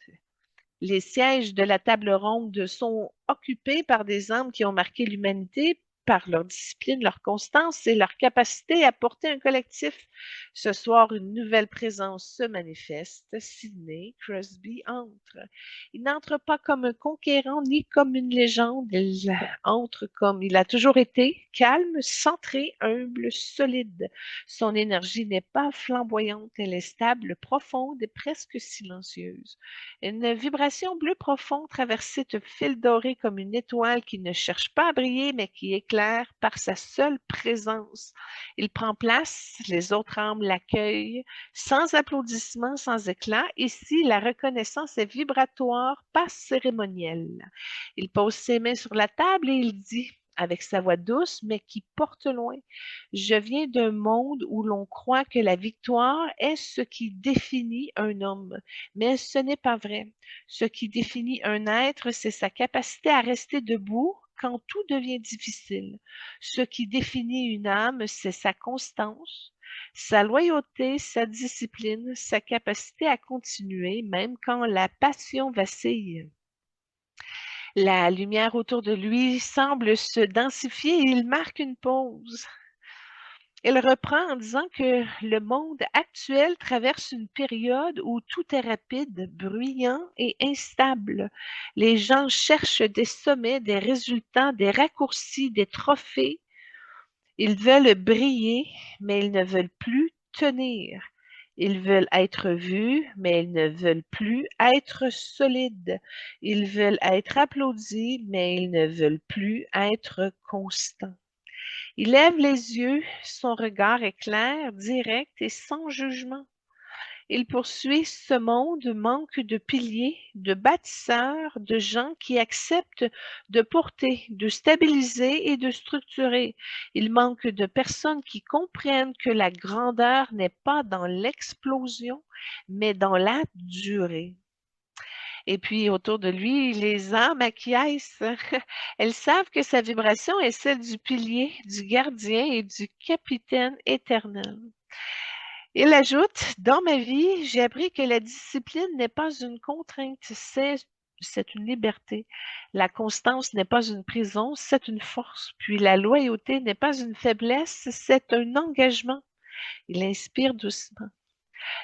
Les sièges de la table ronde sont occupés par des âmes qui ont marqué l'humanité par leur discipline, leur constance et leur capacité à porter un collectif. Ce soir, une nouvelle présence se manifeste. Sidney Crosby entre. Il n'entre pas comme un conquérant ni comme une légende. Il entre comme il a toujours été, calme, centré, humble, solide. Son énergie n'est pas flamboyante, elle est stable, profonde et presque silencieuse. Une vibration bleu profond traversait un fil doré comme une étoile qui ne cherche pas à briller, mais qui éclaire par sa seule présence. Il prend place, les autres âmes l'accueillent, sans applaudissements, sans éclat. Ici, la reconnaissance est vibratoire, pas cérémonielle. Il pose ses mains sur la table et il dit, avec sa voix douce, mais qui porte loin, je viens d'un monde où l'on croit que la victoire est ce qui définit un homme. Mais ce n'est pas vrai. Ce qui définit un être, c'est sa capacité à rester debout quand tout devient difficile. Ce qui définit une âme, c'est sa constance, sa loyauté, sa discipline, sa capacité à continuer même quand la passion vacille. La lumière autour de lui semble se densifier et il marque une pause. Elle reprend en disant que le monde actuel traverse une période où tout est rapide, bruyant et instable. Les gens cherchent des sommets, des résultats, des raccourcis, des trophées. Ils veulent briller, mais ils ne veulent plus tenir. Ils veulent être vus, mais ils ne veulent plus être solides. Ils veulent être applaudis, mais ils ne veulent plus être constants. Il lève les yeux, son regard est clair, direct et sans jugement. Il poursuit: ce monde manque de piliers, de bâtisseurs, de gens qui acceptent de porter, de stabiliser et de structurer. Il manque de personnes qui comprennent que la grandeur n'est pas dans l'explosion, mais dans la durée. Et puis autour de lui, les âmes acquiescent. Elles savent que sa vibration est celle du pilier, du gardien et du capitaine éternel. Il ajoute: dans ma vie, j'ai appris que la discipline n'est pas une contrainte, c'est une liberté. La constance n'est pas une prison, c'est une force. Puis la loyauté n'est pas une faiblesse, c'est un engagement. Il inspire doucement.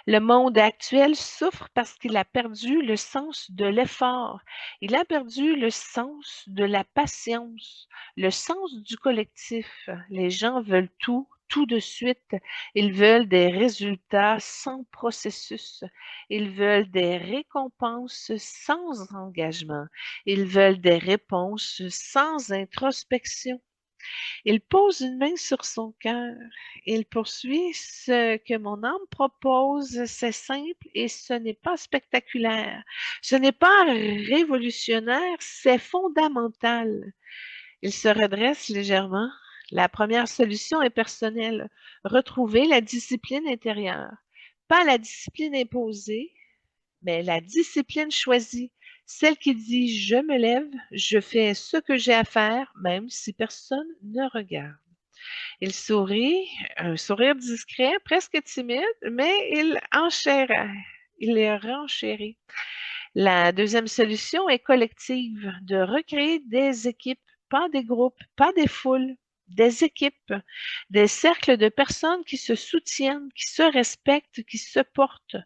Le monde actuel souffre parce qu'il a perdu le sens de l'effort. Il a perdu le sens de la patience, le sens du collectif. Les gens veulent tout, tout de suite. Ils veulent des résultats sans processus. Ils veulent des récompenses sans engagement. Ils veulent des réponses sans introspection. Il pose une main sur son cœur. Il poursuit: ce que mon âme propose, c'est simple et ce n'est pas spectaculaire. Ce n'est pas révolutionnaire, c'est fondamental. Il se redresse légèrement. La première solution est personnelle. Retrouver la discipline intérieure. Pas la discipline imposée, mais la discipline choisie, celle qui dit: je me lève, je fais ce que j'ai à faire, même si personne ne regarde. Il sourit, un sourire discret, presque timide, mais il est renchérit. La deuxième solution est collective, de recréer des équipes, pas des groupes, pas des foules, des équipes, des cercles de personnes qui se soutiennent, qui se respectent, qui se portent.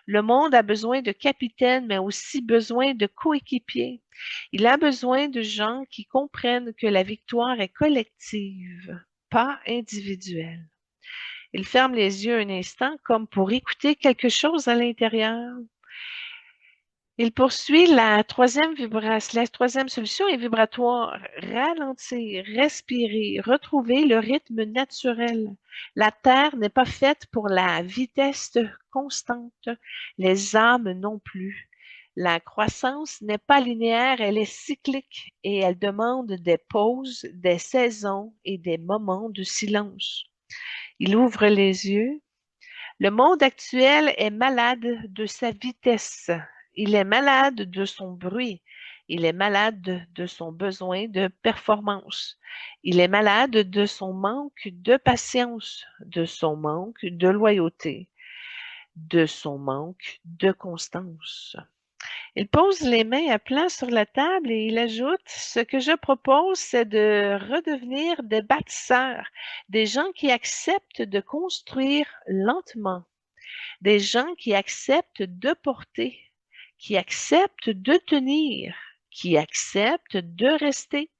Le monde a besoin de capitaines, mais aussi besoin de coéquipiers. Il a besoin de gens qui comprennent que la victoire est collective, pas individuelle. Il ferme les yeux un instant comme pour écouter quelque chose à l'intérieur. Il poursuit la troisième solution est vibratoire. Ralentir, respirer, retrouver le rythme naturel. La Terre n'est pas faite pour la vitesse constante, les âmes non plus. La croissance n'est pas linéaire, elle est cyclique et elle demande des pauses, des saisons et des moments de silence. Il ouvre les yeux. Le monde actuel est malade de sa vitesse. Il est malade de son bruit. Il est malade de son besoin de performance. Il est malade de son manque de patience, de son manque de loyauté, de son manque de constance. Il pose les mains à plat sur la table et il ajoute: ce que je propose, c'est de redevenir des bâtisseurs, des gens qui acceptent de construire lentement, des gens qui acceptent de porter, qui acceptent de tenir, qui acceptent de rester,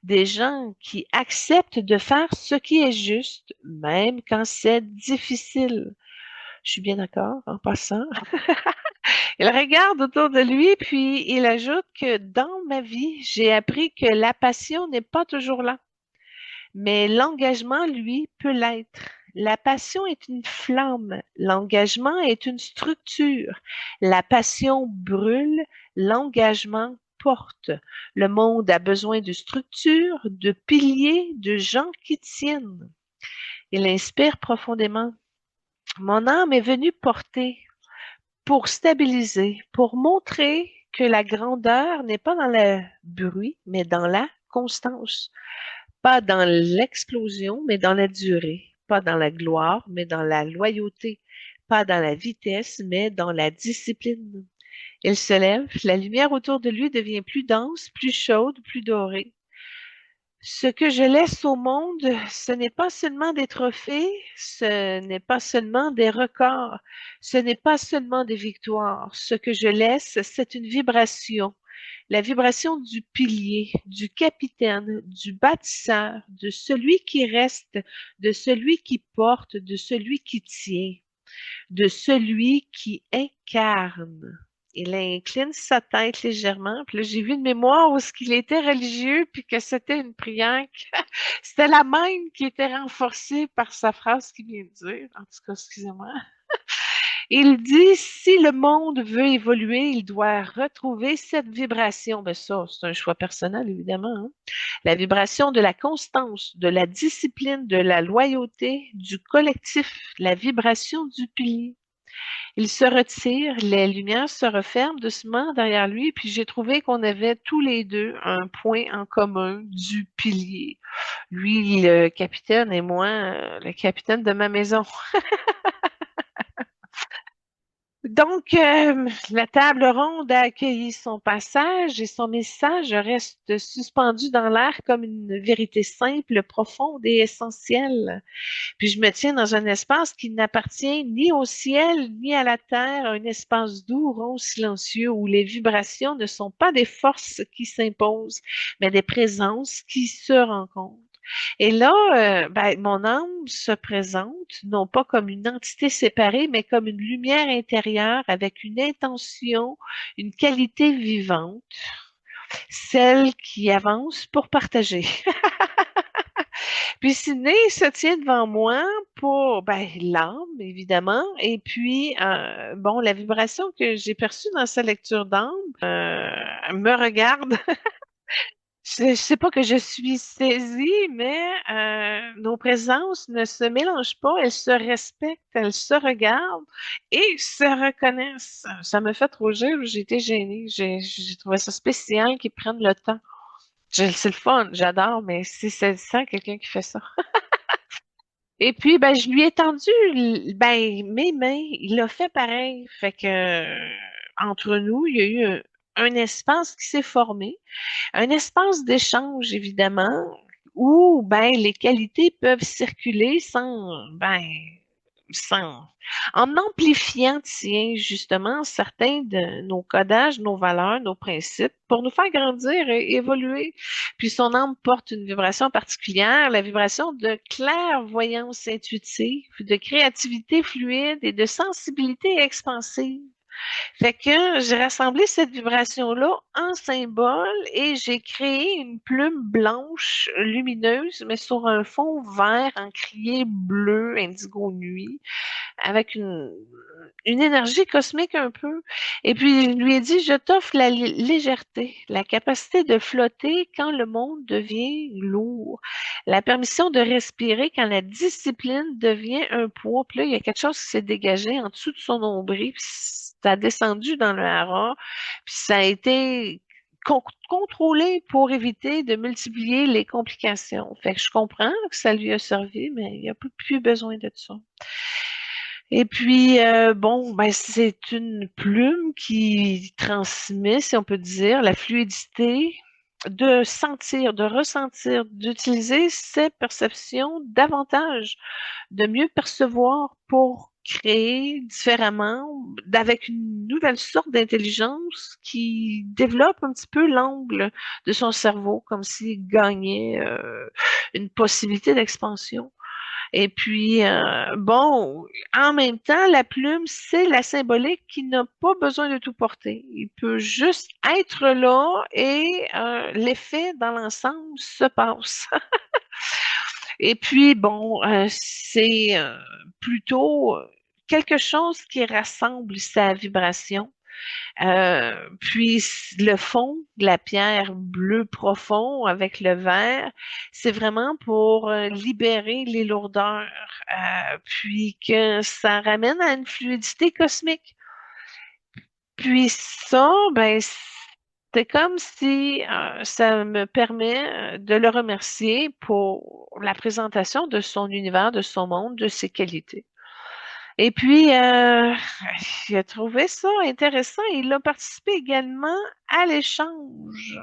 des gens qui acceptent de faire ce qui est juste, même quand c'est difficile. Je suis bien d'accord en passant. Il regarde autour de lui, puis il ajoute que dans ma vie, j'ai appris que la passion n'est pas toujours là, mais l'engagement, lui, peut l'être. La passion est une flamme, l'engagement est une structure. La passion brûle, l'engagement porte. Le monde a besoin de structures, de piliers, de gens qui tiennent. Il inspire profondément. Mon âme est venue porter, pour stabiliser, pour montrer que la grandeur n'est pas dans le bruit, mais dans la constance. Pas dans l'explosion, mais dans la durée. Pas dans la gloire, mais dans la loyauté. Pas dans la vitesse, mais dans la discipline. Il se lève, la lumière autour de lui devient plus dense, plus chaude, plus dorée. Ce que je laisse au monde, ce n'est pas seulement des trophées, ce n'est pas seulement des records, ce n'est pas seulement des victoires. Ce que je laisse, c'est une vibration, la vibration du pilier, du capitaine, du bâtisseur, de celui qui reste, de celui qui porte, de celui qui tient, de celui qui incarne. Il incline sa tête légèrement. Puis là, j'ai vu une mémoire où ce qu'il était religieux, puis que c'était une prière. C'était la même qui était renforcée par sa phrase qu'il vient de dire. En tout cas, excusez-moi. Il dit, si le monde veut évoluer, il doit retrouver cette vibration. Ben ça, c'est un choix personnel, évidemment, hein. La vibration de la constance, de la discipline, de la loyauté, du collectif, la vibration du pilier. Il se retire, les lumières se referment doucement derrière lui, puis j'ai trouvé qu'on avait tous les deux un point en commun du pilier. Lui, le capitaine, et moi, le capitaine de ma maison. Donc, la table ronde a accueilli son passage et son message reste suspendu dans l'air comme une vérité simple, profonde et essentielle. Puis je me tiens dans un espace qui n'appartient ni au ciel ni à la terre, un espace doux, rond, silencieux, où les vibrations ne sont pas des forces qui s'imposent, mais des présences qui se rencontrent. Et là, ben, mon âme se présente, non pas comme une entité séparée, mais comme une lumière intérieure avec une intention, une qualité vivante, celle qui avance pour partager. Puis Sydney se tient devant moi pour ben, l'âme, évidemment, et puis bon, la vibration que j'ai perçue dans sa lecture d'âme me regarde. Je sais pas que je suis saisie, mais nos présences ne se mélangent pas, elles se respectent, elles se regardent et se reconnaissent. Ça me fait trop rire, j'ai été gênée. J'ai trouvé ça spécial qu'ils prennent le temps. C'est le fun, j'adore, mais si c'est ça, quelqu'un qui fait ça. Et puis, ben, je lui ai tendu, ben, mes mains. Il a fait pareil. Fait que, entre nous, il y a eu un espace qui s'est formé, un espace d'échange, évidemment, où, ben, les qualités peuvent circuler sans, ben, sans, en amplifiant, tiens, justement, certains de nos codages, nos valeurs, nos principes, pour nous faire grandir et évoluer. Puis son âme porte une vibration particulière, la vibration de clairvoyance intuitive, de créativité fluide et de sensibilité expansive. Fait que j'ai rassemblé cette vibration-là en symbole et j'ai créé une plume blanche lumineuse, mais sur un fond vert encrier bleu, indigo nuit, avec une énergie cosmique un peu. Et puis, je lui ai dit, je t'offre la légèreté, la capacité de flotter quand le monde devient lourd, la permission de respirer quand la discipline devient un poids. Puis là, il y a quelque chose qui s'est dégagé en dessous de son nombril, puis ça a descendu dans le hara, puis ça a été contrôlé pour éviter de multiplier les complications. Fait que je comprends que ça lui a servi, mais il n'y a plus besoin de ça. Et puis, bon, ben, c'est une plume qui transmet, si on peut dire, la fluidité de sentir, de ressentir, d'utiliser ses perceptions davantage, de mieux percevoir pour créer différemment, avec une nouvelle sorte d'intelligence qui développe un petit peu l'angle de son cerveau, comme s'il gagnait une possibilité d'expansion. Et puis, bon, en même temps, la plume, c'est la symbolique qui n'a pas besoin de tout porter. Il peut juste être là et l'effet dans l'ensemble se passe. Et puis, bon, c'est plutôt quelque chose qui rassemble sa vibration. Puis le fond, la pierre bleu profond avec le vert, c'est vraiment pour libérer les lourdeurs, puis que ça ramène à une fluidité cosmique. Puis ça, ben, c'est comme si ça me permet de le remercier pour la présentation de son univers, de son monde, de ses qualités. Et puis, il a trouvé ça intéressant. Il a participé également à l'échange.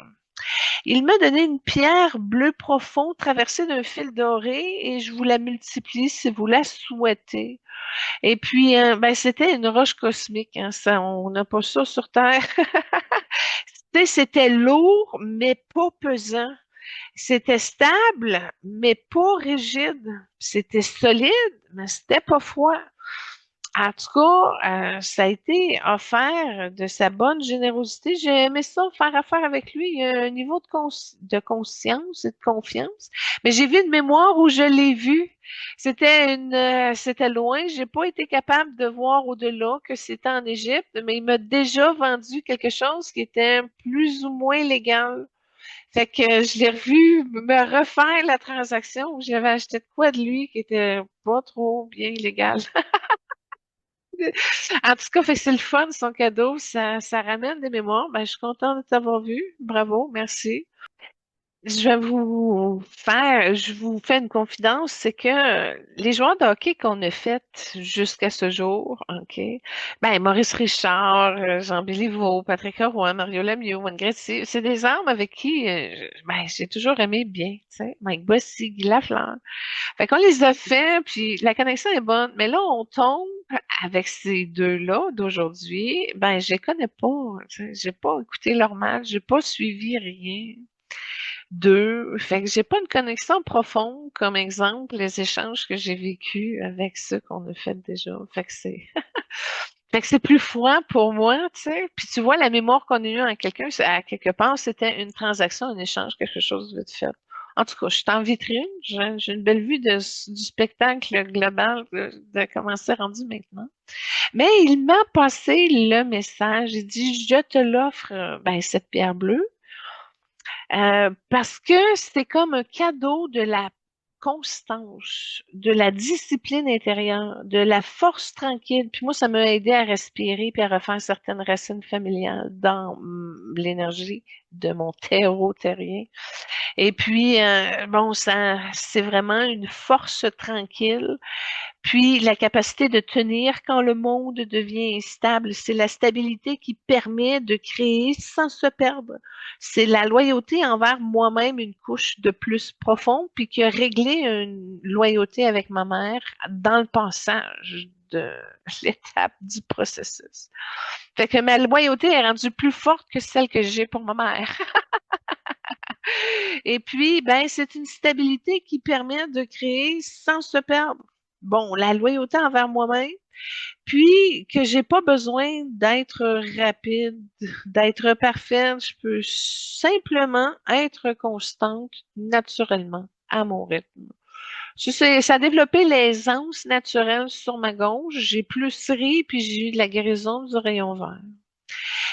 Il m'a donné une pierre bleu profond traversée d'un fil doré et je vous la multiplie si vous la souhaitez. Et puis, ben, c'était une roche cosmique, hein, ça, on n'a pas ça sur Terre. C'était lourd, mais pas pesant. C'était stable, mais pas rigide. C'était solide, mais c'était pas froid. En tout cas, ça a été offert de sa bonne générosité. J'ai aimé ça, faire affaire avec lui. Il y a un niveau de conscience et de confiance. Mais j'ai vu une mémoire où je l'ai vu. C'était loin. J'ai pas été capable de voir au-delà que c'était en Égypte, mais il m'a déjà vendu quelque chose qui était plus ou moins légal. Fait que je l'ai revu me refaire la transaction où j'avais acheté de quoi de lui qui était pas trop bien légal. En tout cas, fait que c'est le fun, son cadeau. Ça ramène des mémoires. Ben, je suis contente de t'avoir vu. Bravo, merci. Je vous fais une confidence, c'est que les joueurs de hockey qu'on a fait jusqu'à ce jour, OK, ben, Maurice Richard, Jean Béliveau, Patrick Roy, Mario Lemieux, Wayne Gretzky, c'est des armes avec qui, ben, j'ai toujours aimé bien, tu sais, Mike Bossy, Guy Lafleur. Fait qu'on les a fait, puis la connexion est bonne. Mais là, on tombe avec ces deux-là d'aujourd'hui. Ben, je les connais pas. Tu sais, j'ai pas écouté leur match, j'ai pas suivi rien d'eux. Fait que j'ai pas une connexion profonde, comme exemple, les échanges que j'ai vécus avec ceux qu'on a fait déjà. Fait que c'est plus froid pour moi, tu sais. Puis tu vois, la mémoire qu'on a eue en quelqu'un, à quelque part, c'était une transaction, un échange, quelque chose de vite fait. En tout cas, je suis en vitrine, j'ai une belle vue du spectacle global de comment c'est rendu maintenant. Mais il m'a passé le message, il dit, je te l'offre, ben, cette pierre bleue, parce que c'est comme un cadeau de la constance, de la discipline intérieure, de la force tranquille. Puis moi, ça m'a aidé à respirer puis à refaire certaines racines familiales dans l'énergie de mon terreau terrien. Et puis, bon, ça, c'est vraiment une force tranquille. Puis, la capacité de tenir quand le monde devient instable. C'est la stabilité qui permet de créer sans se perdre. C'est la loyauté envers moi-même, une couche de plus profonde, puis qui a réglé une loyauté avec ma mère dans le passage de l'étape du processus. Fait que ma loyauté est rendue plus forte que celle que j'ai pour ma mère. Et puis, ben, c'est une stabilité qui permet de créer sans se perdre. Bon, la loyauté envers moi-même, puis que j'ai pas besoin d'être rapide, d'être parfaite. Je peux simplement être constante naturellement à mon rythme. Ça a développé l'aisance naturelle sur ma gauche. J'ai plus ri, puis j'ai eu de la guérison du rayon vert.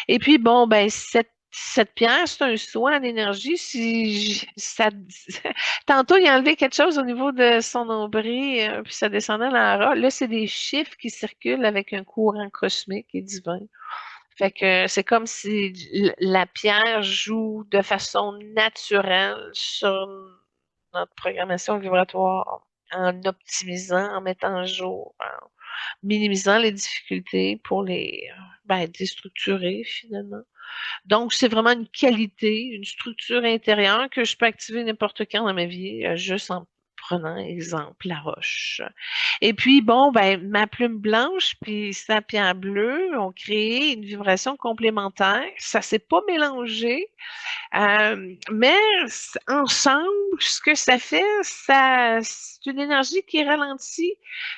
Et puis, bon, ben, cette pierre, c'est un soin en énergie. Tantôt, il a enlevé quelque chose au niveau de son nombril, puis ça descendait dans la ras. Là, c'est des chiffres qui circulent avec un courant cosmique et divin. Fait que c'est comme si la pierre joue de façon naturelle sur notre programmation vibratoire en optimisant, en mettant en jour, en minimisant les difficultés pour les déstructurer finalement. Donc, c'est vraiment une qualité, une structure intérieure que je peux activer n'importe quand dans ma vie, juste en prenant exemple la roche. Et puis, bon, ben, ma plume blanche puis sa pierre bleue ont créé une vibration complémentaire. Ça s'est pas mélangé, mais ensemble, ce que ça fait, c'est une énergie qui ralentit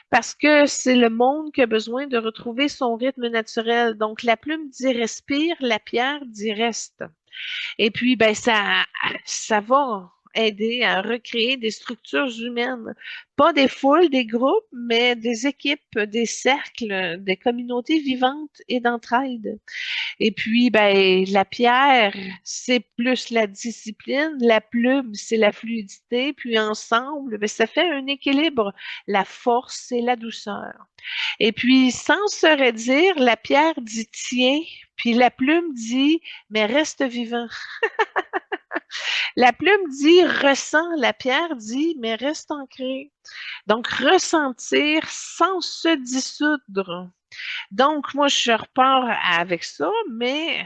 parce que c'est le monde qui a besoin de retrouver son rythme naturel. Donc, la plume dit respire, la pierre dit reste. Et puis, ben, ça va aider à recréer des structures humaines. Pas des foules, des groupes, mais des équipes, des cercles, des communautés vivantes et d'entraide. Et puis, ben, la pierre, c'est plus la discipline, la plume, c'est la fluidité, puis ensemble, ben, ça fait un équilibre, la force et la douceur. Et puis, sans se redire, la pierre dit tiens, puis la plume dit mais reste vivant. La plume dit ressens, la pierre dit mais reste ancré. Donc, ressentir sans se dissoudre. Donc, moi, je repars avec ça, mais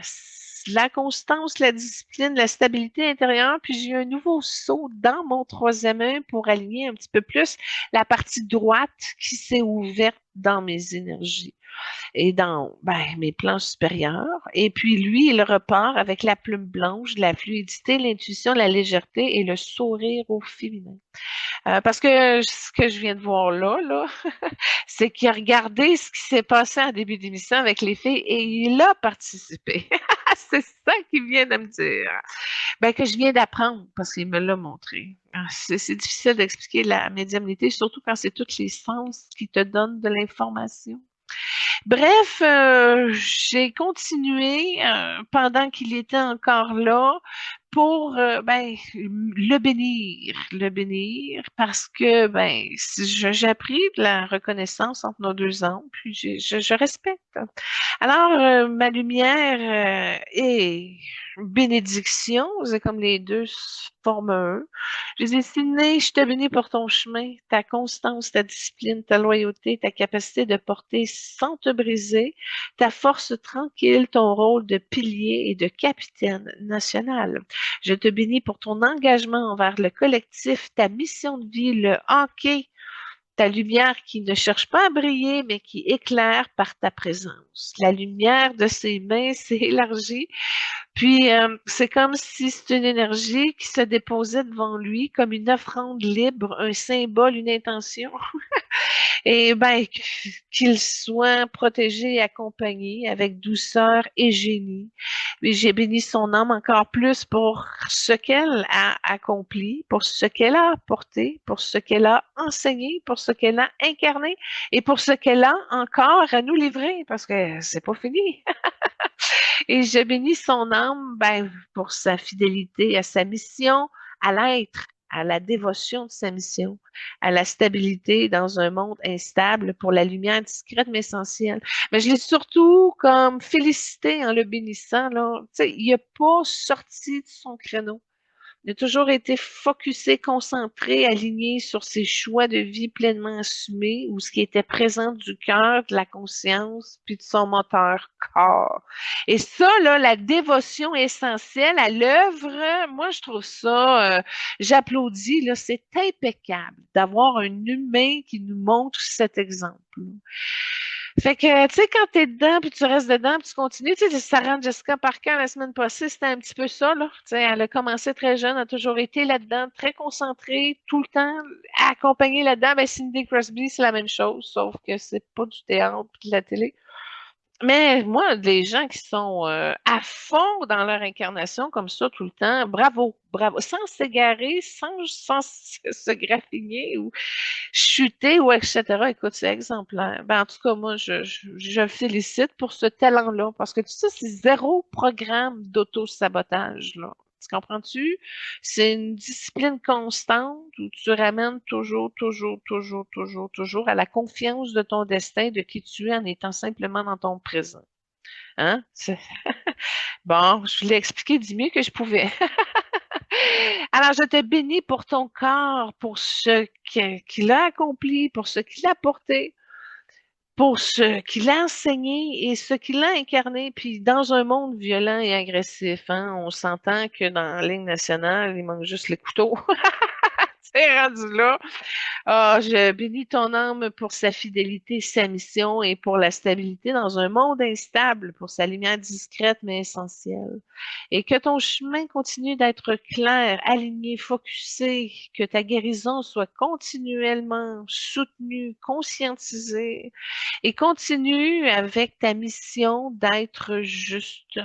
la constance, la discipline, la stabilité intérieure, puis j'ai eu un nouveau saut dans mon troisième œil pour aligner un petit peu plus la partie droite qui s'est ouverte dans mes énergies et dans mes plans supérieurs. Et puis lui, il repart avec la plume blanche, la fluidité, l'intuition, la légèreté et le sourire au féminin. Parce que ce que je viens de voir là, c'est qu'il a regardé ce qui s'est passé en début d'émission avec les filles et il a participé. C'est ça qu'il vient de me dire. Ben, que je viens d'apprendre parce qu'il me l'a montré. C'est difficile d'expliquer la médiumnité, surtout quand c'est tous les sens qui te donnent de l'information. Bref, j'ai continué pendant qu'il était encore là pour ben, le bénir parce que ben j'ai appris de la reconnaissance entre nos deux âmes, puis je respecte. Alors ma lumière et bénédiction, c'est comme les deux se forment un. Je dis, Sydney, je te bénis pour ton chemin, ta constance, ta discipline, ta loyauté, ta capacité de porter sans te briser, ta force tranquille, ton rôle de pilier et de capitaine national. Je te bénis pour ton engagement envers le collectif, ta mission de vie, le hockey, ta lumière qui ne cherche pas à briller, mais qui éclaire par ta présence. La lumière de ses mains s'est élargie puis, c'est comme si c'était une énergie qui se déposait devant lui comme une offrande libre, un symbole, une intention. Et ben, qu'il soit protégé et accompagné avec douceur et génie. Et j'ai béni son âme encore plus pour ce qu'elle a accompli, pour ce qu'elle a apporté, pour ce qu'elle a enseigné, pour ce qu'elle a incarné et pour ce qu'elle a encore à nous livrer, parce que c'est pas fini. Et je bénis son âme ben, pour sa fidélité à sa mission, à l'être, à la dévotion de sa mission, à la stabilité dans un monde instable pour la lumière discrète mais essentielle. Mais je l'ai surtout comme félicité en le bénissant. Là. Tu sais, il n'a pas sorti de son créneau. Il a toujours été focusé, concentré, aligné sur ses choix de vie pleinement assumés ou ce qui était présent du cœur, de la conscience, puis de son moteur corps. Et ça, là, la dévotion essentielle à l'œuvre, moi, je trouve ça, j'applaudis, là, c'est impeccable d'avoir un humain qui nous montre cet exemple. Fait que, tu sais, quand t'es dedans, puis tu restes dedans, puis tu continues, tu sais, Sarah Jessica Parker, la semaine passée, c'était un petit peu ça, là. Tu sais, elle a commencé très jeune, a toujours été là-dedans, très concentrée, tout le temps, accompagnée là-dedans. Ben, Cindy Crosby, c'est la même chose, sauf que c'est pas du théâtre puis de la télé. Mais moi, des gens qui sont à fond dans leur incarnation comme ça tout le temps, bravo, bravo, sans s'égarer, sans se graffiner ou chuter ou etc. Écoute, c'est exemplaire. Ben, en tout cas, moi, je félicite pour ce talent-là parce que tout ça, c'est zéro programme d'auto-sabotage, là. Tu comprends-tu? C'est une discipline constante où tu ramènes toujours à la confiance de ton destin, de qui tu es en étant simplement dans ton présent. Hein? Bon, je l'ai expliqué du mieux que je pouvais. Alors, je te bénis pour ton corps, pour ce qu'il a accompli, pour ce qu'il a porté, pour ce qu'il a enseigné et ce qu'il a incarné. Puis, dans un monde violent et agressif, hein, on s'entend que dans la ligne nationale, il manque juste les couteaux. C'est rendu là. Ah, je bénis ton âme pour sa fidélité, sa mission et pour la stabilité dans un monde instable, pour sa lumière discrète mais essentielle. Et que ton chemin continue d'être clair, aligné, focusé, que ta guérison soit continuellement soutenue, conscientisée et continue avec ta mission d'être juste.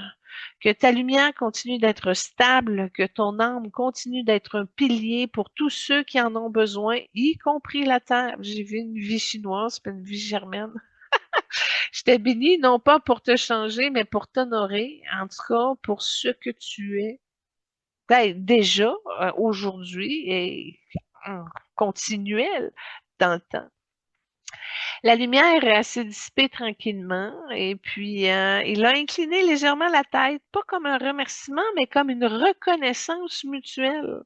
Que ta lumière continue d'être stable, que ton âme continue d'être un pilier pour tous ceux qui en ont besoin, y compris la terre. J'ai vu une vie chinoise, pas une vie germaine. Je t'ai béni non pas pour te changer, mais pour t'honorer, en tout cas pour ce que tu es. Ben, déjà, aujourd'hui et continuel dans le temps. La lumière s'est dissipée tranquillement et puis il a incliné légèrement la tête, pas comme un remerciement, mais comme une reconnaissance mutuelle.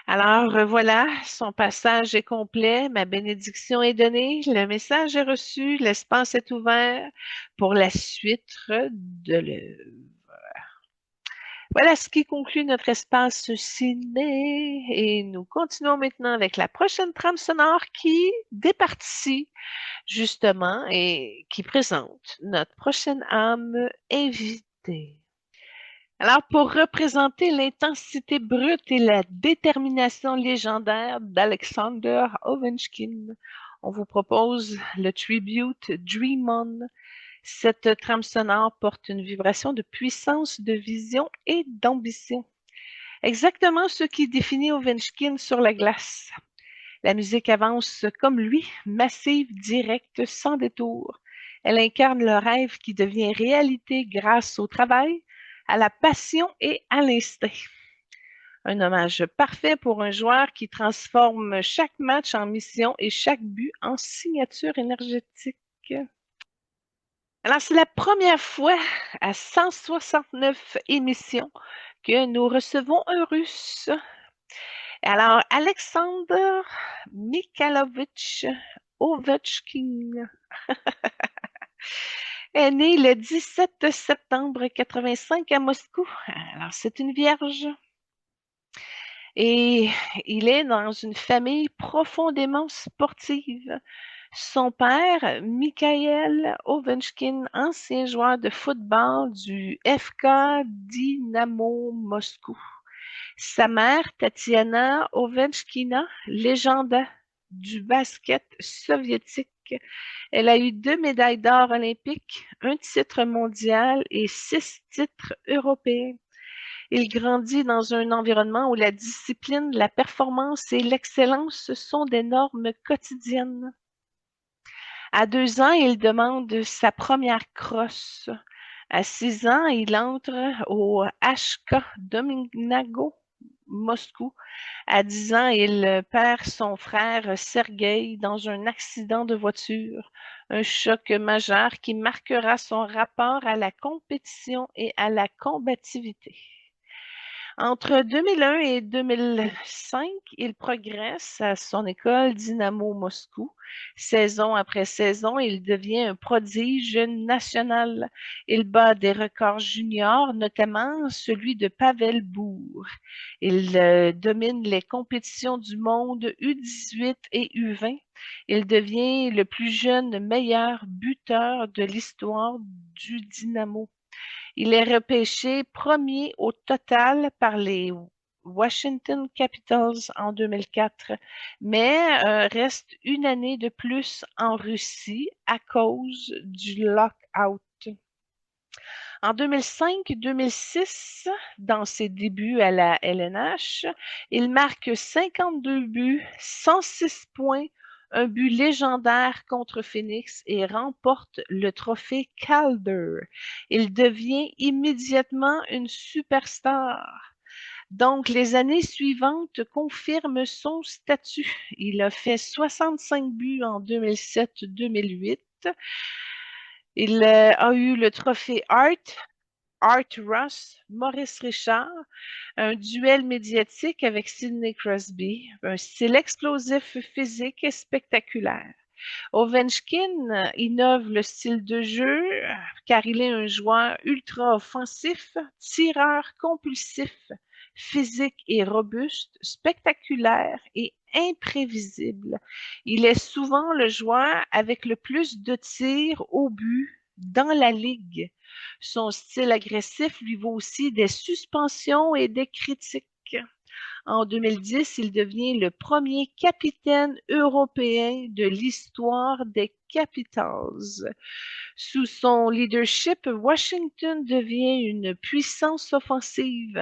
Alors voilà, son passage est complet, ma bénédiction est donnée, le message est reçu, l'espace est ouvert pour la suite de l'œuvre. Voilà ce qui conclut notre espace ciné et nous continuons maintenant avec la prochaine trame sonore qui départit justement et qui présente notre prochaine âme invitée. Alors, pour représenter l'intensité brute et la détermination légendaire d'Alexander Ovechkin, on vous propose le tribute Dream On. Cette trame sonore porte une vibration de puissance, de vision et d'ambition. Exactement ce qui définit Ovechkin sur la glace. La musique avance comme lui, massive, directe, sans détour. Elle incarne le rêve qui devient réalité grâce au travail, à la passion et à l'instinct. Un hommage parfait pour un joueur qui transforme chaque match en mission et chaque but en signature énergétique. Alors, c'est la première fois à 169 émissions que nous recevons un Russe. Alors, Alexander Mikhailovich Ovechkin est né le 17 septembre 85 à Moscou. Alors, c'est une vierge. Et il est dans une famille profondément sportive. Son père, Mikhail Ovechkin, ancien joueur de football du FK Dynamo Moscou. Sa mère, Tatiana Ovechkina, légende du basket soviétique. Elle a eu 2 médailles d'or olympiques, un titre mondial et 6 titres européens. Il grandit dans un environnement où la discipline, la performance et l'excellence sont des normes quotidiennes. À 2 ans, il demande sa première crosse. À 6 ans, il entre au HK Dominago Moscou. À 10 ans, il perd son frère Sergueï dans un accident de voiture, un choc majeur qui marquera son rapport à la compétition et à la combativité. Entre 2001 et 2005, il progresse à son école Dynamo Moscou. Saison après saison, il devient un prodige national. Il bat des records juniors, notamment celui de Pavel Bure. Il domine les compétitions du monde U18 et U20. Il devient le plus jeune meilleur buteur de l'histoire du Dynamo. Il est repêché premier au total par les Washington Capitals en 2004, mais reste une année de plus en Russie à cause du lockout. En 2005-2006, dans ses débuts à la LNH, il marque 52 buts, 106 points, un but légendaire contre Phoenix et remporte le trophée Calder. Il devient immédiatement une superstar. Donc, les années suivantes confirment son statut. Il a fait 65 buts en 2007-2008. Il a eu le trophée Art Ross, Maurice Richard, un duel médiatique avec Sidney Crosby, un style explosif, physique et spectaculaire. Ovechkin innove le style de jeu car il est un joueur ultra offensif, tireur compulsif, physique et robuste, spectaculaire et imprévisible. Il est souvent le joueur avec le plus de tirs au but dans la ligue. Son style agressif lui vaut aussi des suspensions et des critiques. En 2010, il devient le premier capitaine européen de l'histoire des Capitals. Sous son leadership, Washington devient une puissance offensive.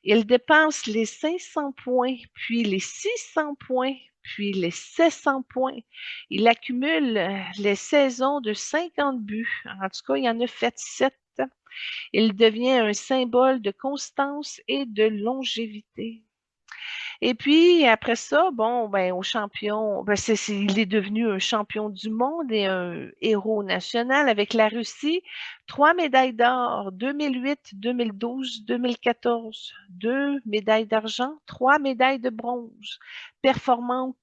Il dépasse les 500 points, puis les 600 points, puis les 700 points. Il accumule les saisons de 50 buts. En tout cas, il en a fait 7. Il devient un symbole de constance et de longévité. Et puis après ça, bon, ben au champion, il est devenu un champion du monde et un héros national avec la Russie. 3 médailles d'or, 2008, 2012, 2014, 2 médailles d'argent, 3 médailles de bronze. Performante,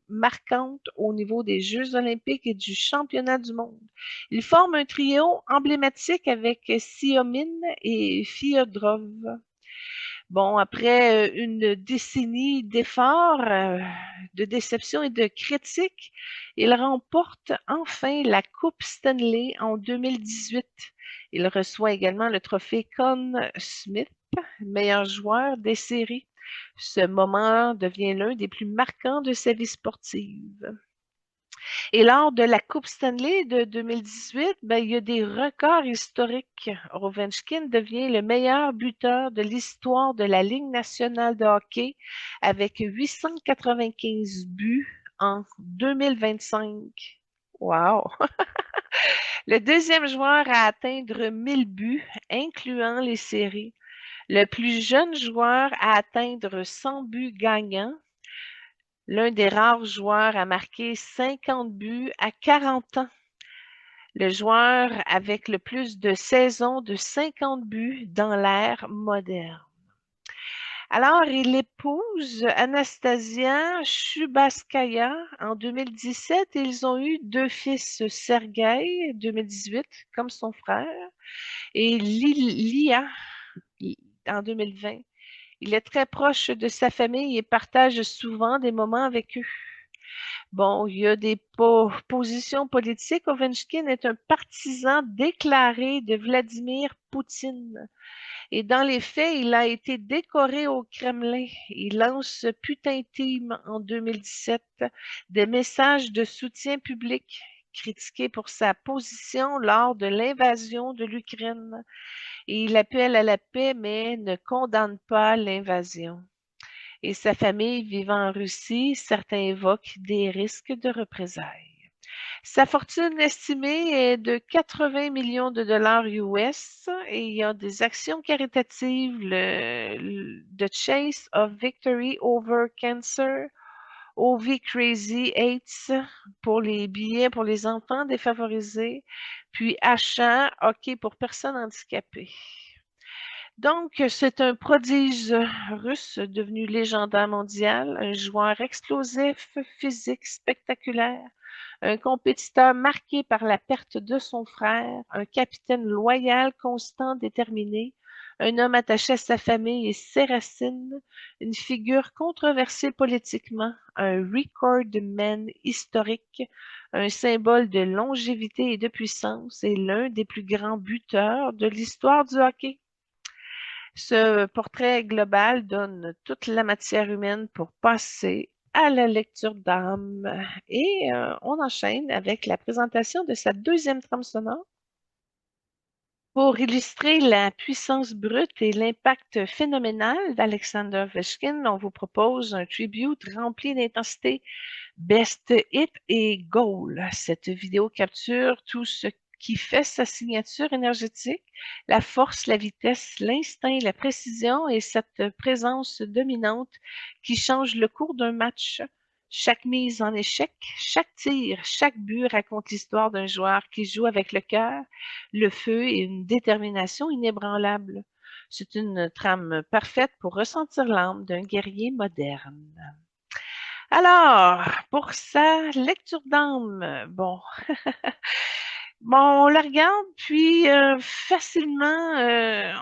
marquante au niveau des Jeux olympiques et du championnat du monde. Il forme un trio emblématique avec Siomin et Fyodorov. Bon, après une décennie d'efforts, de déception et de critiques, il remporte enfin la Coupe Stanley en 2018. Il reçoit également le trophée Conn Smythe, meilleur joueur des séries. Ce moment devient l'un des plus marquants de sa vie sportive. Et lors de la Coupe Stanley de 2018, ben, il y a des records historiques. Ovechkin devient le meilleur buteur de l'histoire de la Ligue nationale de hockey avec 895 buts en 2025. Wow! Le deuxième joueur à atteindre 1000 buts, incluant les séries. Le plus jeune joueur à atteindre 100 buts gagnants. L'un des rares joueurs à marquer 50 buts à 40 ans. Le joueur avec le plus de saisons de 50 buts dans l'ère moderne. Alors, il épouse Anastasia Chubasskaya en 2017 et ils ont eu deux fils, Sergueï, 2018, comme son frère, et Lilia, en 2020. Il est très proche de sa famille et partage souvent des moments avec eux. Bon, il y a des positions politiques. Ovechkin est un partisan déclaré de Vladimir Poutine. Et dans les faits, il a été décoré au Kremlin. Il lance Putain Team en 2017, des messages de soutien public, critiqué pour sa position lors de l'invasion de l'Ukraine. Et il appelle à la paix, mais ne condamne pas l'invasion. Et sa famille vivant en Russie, certains évoquent des risques de représailles. Sa fortune estimée est de 80 millions de dollars US et il y a des actions caritatives, The Chase of Victory Over Cancer, OV Crazy AIDS pour les billets pour les enfants défavorisés, puis Achat Hockey pour personnes handicapées. Donc, c'est un prodige russe devenu légendaire mondial, un joueur explosif, physique, spectaculaire, un compétiteur marqué par la perte de son frère, un capitaine loyal, constant, déterminé, un homme attaché à sa famille et ses racines, une figure controversée politiquement, un recordman historique, un symbole de longévité et de puissance et l'un des plus grands buteurs de l'histoire du hockey. Ce portrait global donne toute la matière humaine pour passer à la lecture d'âme. Et on enchaîne avec la présentation de sa deuxième trame sonore. Pour illustrer la puissance brute et l'impact phénoménal d'Alexander Ovechkin, on vous propose un tribute rempli d'intensité, best hit et goal. Cette vidéo capture tout ce qui fait sa signature énergétique, la force, la vitesse, l'instinct, la précision et cette présence dominante qui change le cours d'un match. Chaque mise en échec, chaque tir, chaque but raconte l'histoire d'un joueur qui joue avec le cœur, le feu et une détermination inébranlable. C'est une trame parfaite pour ressentir l'âme d'un guerrier moderne. Alors, pour sa lecture d'âme, bon, on la regarde, puis facilement,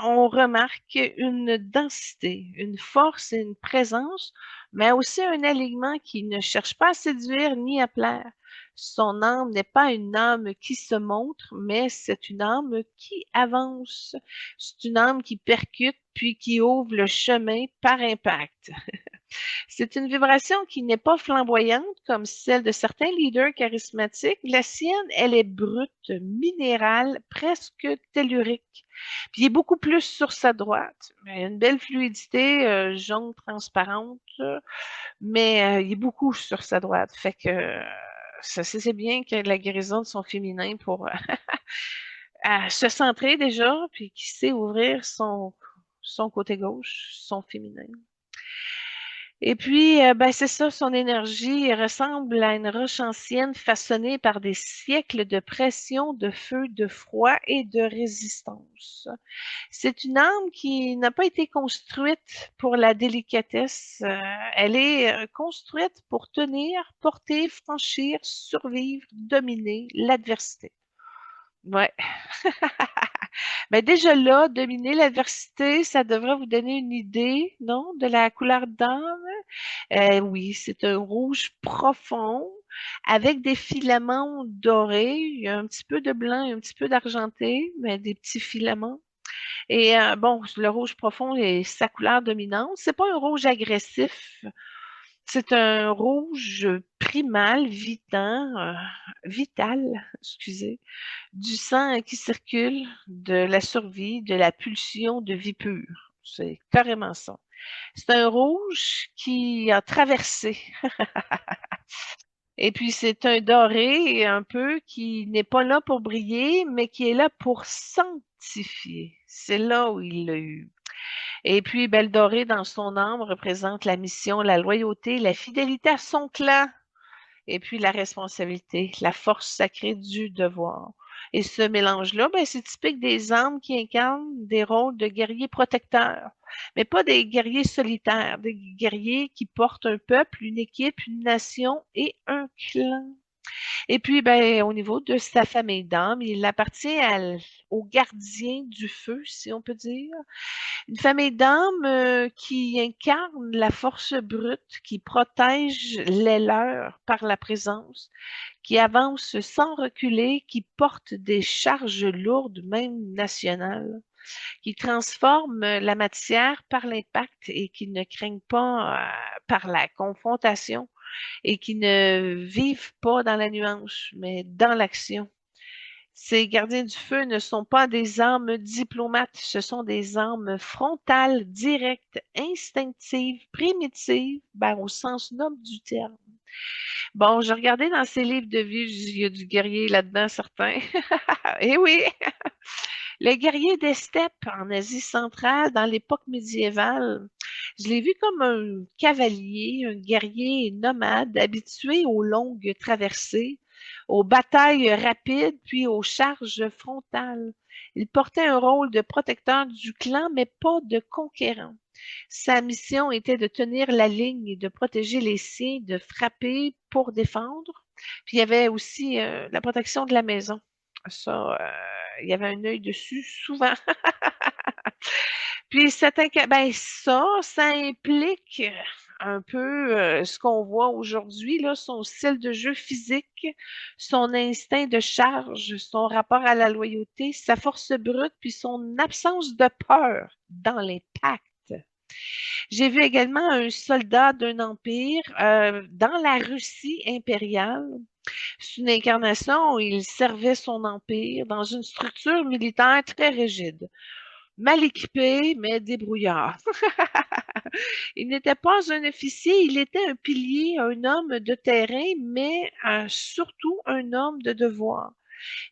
on remarque une densité, une force et une présence, mais aussi un alignement qui ne cherche pas à séduire ni à plaire. Son âme n'est pas une âme qui se montre, mais c'est une âme qui avance. C'est une âme qui percute, puis qui ouvre le chemin par impact. C'est une vibration qui n'est pas flamboyante comme celle de certains leaders charismatiques. La sienne, elle est brute, minérale, presque tellurique. Puis il est beaucoup plus sur sa droite. Il a une belle fluidité jaune transparente, mais il est beaucoup sur sa droite. Fait que ça c'est bien que la guérison de son féminin pour se centrer déjà, puis qui sait ouvrir son côté gauche, son féminin. Et puis, ben, c'est ça, son énergie ressemble à une roche ancienne façonnée par des siècles de pression, de feu, de froid et de résistance. C'est une âme qui n'a pas été construite pour la délicatesse. Elle est construite pour tenir, porter, franchir, survivre, dominer l'adversité. Ouais. Ben déjà là, dominer l'adversité, ça devrait vous donner une idée, non, de la couleur d'âme. Oui, c'est un rouge profond avec des filaments dorés. Il y a un petit peu de blanc et un petit peu d'argenté, mais des petits filaments. Et bon, le rouge profond est sa couleur dominante. C'est pas un rouge agressif. C'est un rouge primal, vital, excusez, du sang qui circule, de la survie, de la pulsion de vie pure. C'est carrément ça. C'est un rouge qui a traversé. Et puis c'est un doré un peu qui n'est pas là pour briller, mais qui est là pour sanctifier. C'est là où il l'a eu. Et puis, ben, le doré dans son âme représente la mission, la loyauté, la fidélité à son clan. Et puis la responsabilité, la force sacrée du devoir. Et ce mélange-là, ben, c'est typique des âmes qui incarnent des rôles de guerriers protecteurs, mais pas des guerriers solitaires, des guerriers qui portent un peuple, une équipe, une nation et un clan. Et puis, ben, au niveau de sa famille d'âmes, il appartient au gardien du feu, si on peut dire. Une famille d'âmes qui incarne la force brute, qui protège les leurs par la présence, qui avance sans reculer, qui porte des charges lourdes, même nationales, qui transforme la matière par l'impact et qui ne craignent pas par la confrontation et qui ne vivent pas dans la nuance, mais dans l'action. Ces gardiens du feu ne sont pas des armes diplomates, ce sont des armes frontales, directes, instinctives, primitives, ben, au sens noble du terme. Bon, j'ai regardé dans ces livres de vie, il y a du guerrier là-dedans, certains. Eh oui, le guerrier des steppes en Asie centrale, dans l'époque médiévale, je l'ai vu comme un cavalier, un guerrier nomade habitué aux longues traversées, aux batailles rapides, puis aux charges frontales. Il portait un rôle de protecteur du clan, mais pas de conquérant. Sa mission était de tenir la ligne et de protéger les siens, de frapper pour défendre. Puis il y avait aussi la protection de la maison. Ça, il y avait un œil dessus souvent. Puis ben ça implique un peu ce qu'on voit aujourd'hui, là, son style de jeu physique, son instinct de charge, son rapport à la loyauté, sa force brute, puis son absence de peur dans l'impact. J'ai vu également un soldat d'un empire dans la Russie impériale. C'est une incarnation où il servait son empire dans une structure militaire très rigide. Mal équipé, mais débrouillard. Il n'était pas un officier, il était un pilier, un homme de terrain, mais surtout un homme de devoir.